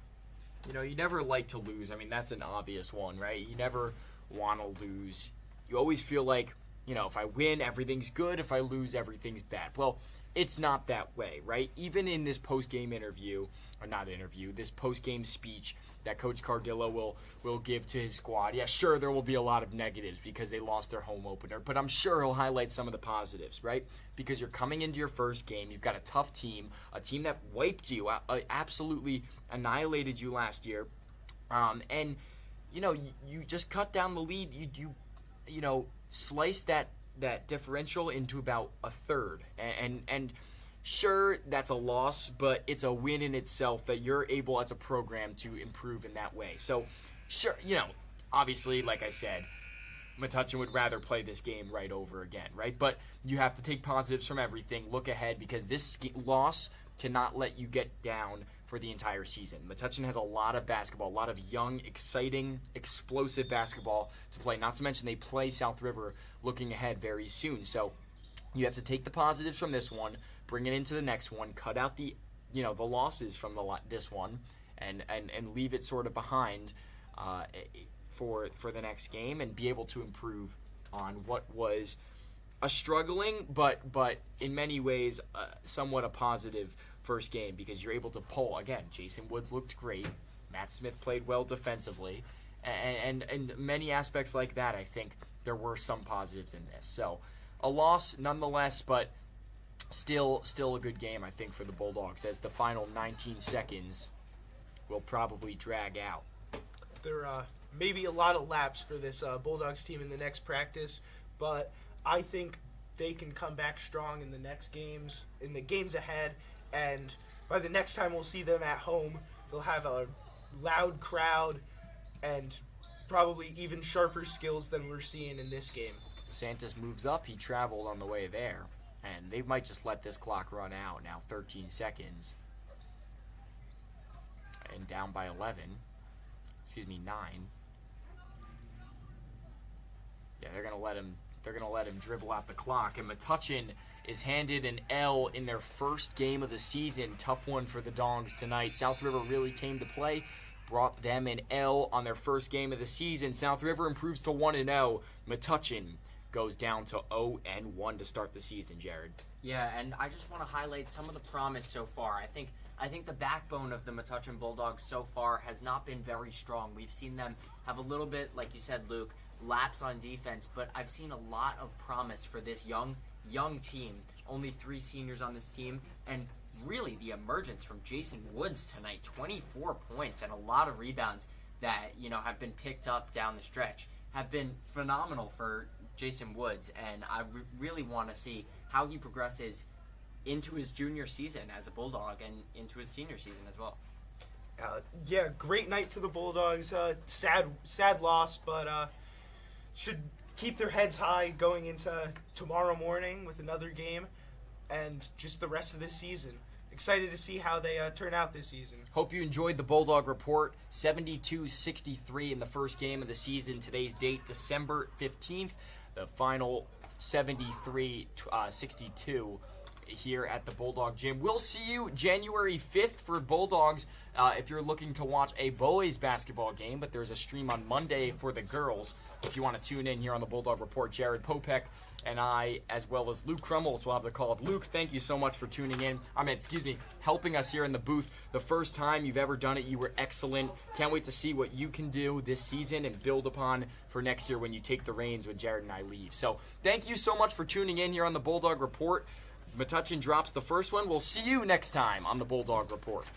You never like to lose. I mean, that's an obvious one, right? You never want to lose. You always feel like, if I win, everything's good. If I lose, everything's bad. Well, it's not that way, right? Even in this post-game this post-game speech that Coach Cardillo will give to his squad. Yeah, sure, there will be a lot of negatives because they lost their home opener, but I'm sure he'll highlight some of the positives, right? Because you're coming into your first game, you've got a tough team, a team that wiped you, absolutely annihilated you last year, and you just cut down the lead. You slice that differential into about a third, and sure, that's a loss, but it's a win in itself that you're able as a program to improve in that way. So sure, obviously, like I said, Metuchen would rather play this game right over again, right? But you have to take positives from everything, look ahead, because this loss cannot let you get down for the entire season. Metuchen has a lot of basketball, a lot of young, exciting, explosive basketball to play. Not to mention they play South River looking ahead very soon. So you have to take the positives from this one, bring it into the next one, cut out the losses from this one, and leave it sort of behind for the next game, and be able to improve on what was a struggling but in many ways somewhat a positive first game, because you're able to pull. Again, Jason Woods looked great. Matt Smith played well defensively, and many aspects like that. I think there were some positives in this. So a loss nonetheless, but still a good game, I think, for the Bulldogs, as the final 19 seconds will probably drag out. There may be a lot of laps for this Bulldogs team in the next practice, but I think they can come back strong in the next games, in the games ahead, and by the next time we'll see them at home, they'll have a loud crowd and probably even sharper skills than we're seeing in this game. Santos moves up. He traveled on the way there, and they might just let this clock run out now. 13 seconds, and down by 9. Yeah, they're gonna let him dribble out the clock, and Metuchen is handed an L in their first game of the season. Tough one for the Dogs tonight. South River really came to play, brought them an L on their first game of the season. South River improves to 1-0. Metuchen goes down to 0-1 to start the season, Jared. Yeah, and I just want to highlight some of the promise so far. I think the backbone of the Metuchen Bulldogs so far has not been very strong. We've seen them have a little bit, like you said, Luke, lapse on defense, but I've seen a lot of promise for this young team. Only 3 seniors on this team, and really the emergence from Jason Woods tonight. 24 points and a lot of rebounds that have been picked up down the stretch have been phenomenal for Jason Woods, and I really want to see how he progresses into his junior season as a Bulldog and into his senior season as well. Yeah, great night for the Bulldogs. Sad loss, but should keep their heads high going into tomorrow morning with another game and just the rest of this season. Excited to see how they turn out this season. Hope you enjoyed the Bulldog Report. 72-63 in the first game of the season. Today's date, December 15th. The final 73-62 here at the Bulldog Gym. We'll see you January 5th for Bulldogs if you're looking to watch a boys basketball game, but there's a stream on Monday for the girls. If you want to tune in here on the Bulldog Report, Jared Popek and I, as well as Luke Crummels, will have the call. Luke, thank you so much for tuning in. Helping us here in the booth. The first time you've ever done it, you were excellent. Can't wait to see what you can do this season and build upon for next year when you take the reins when Jared and I leave. So thank you so much for tuning in here on the Bulldog Report. Metuchen drops the first one. We'll see you next time on the Bulldog Report.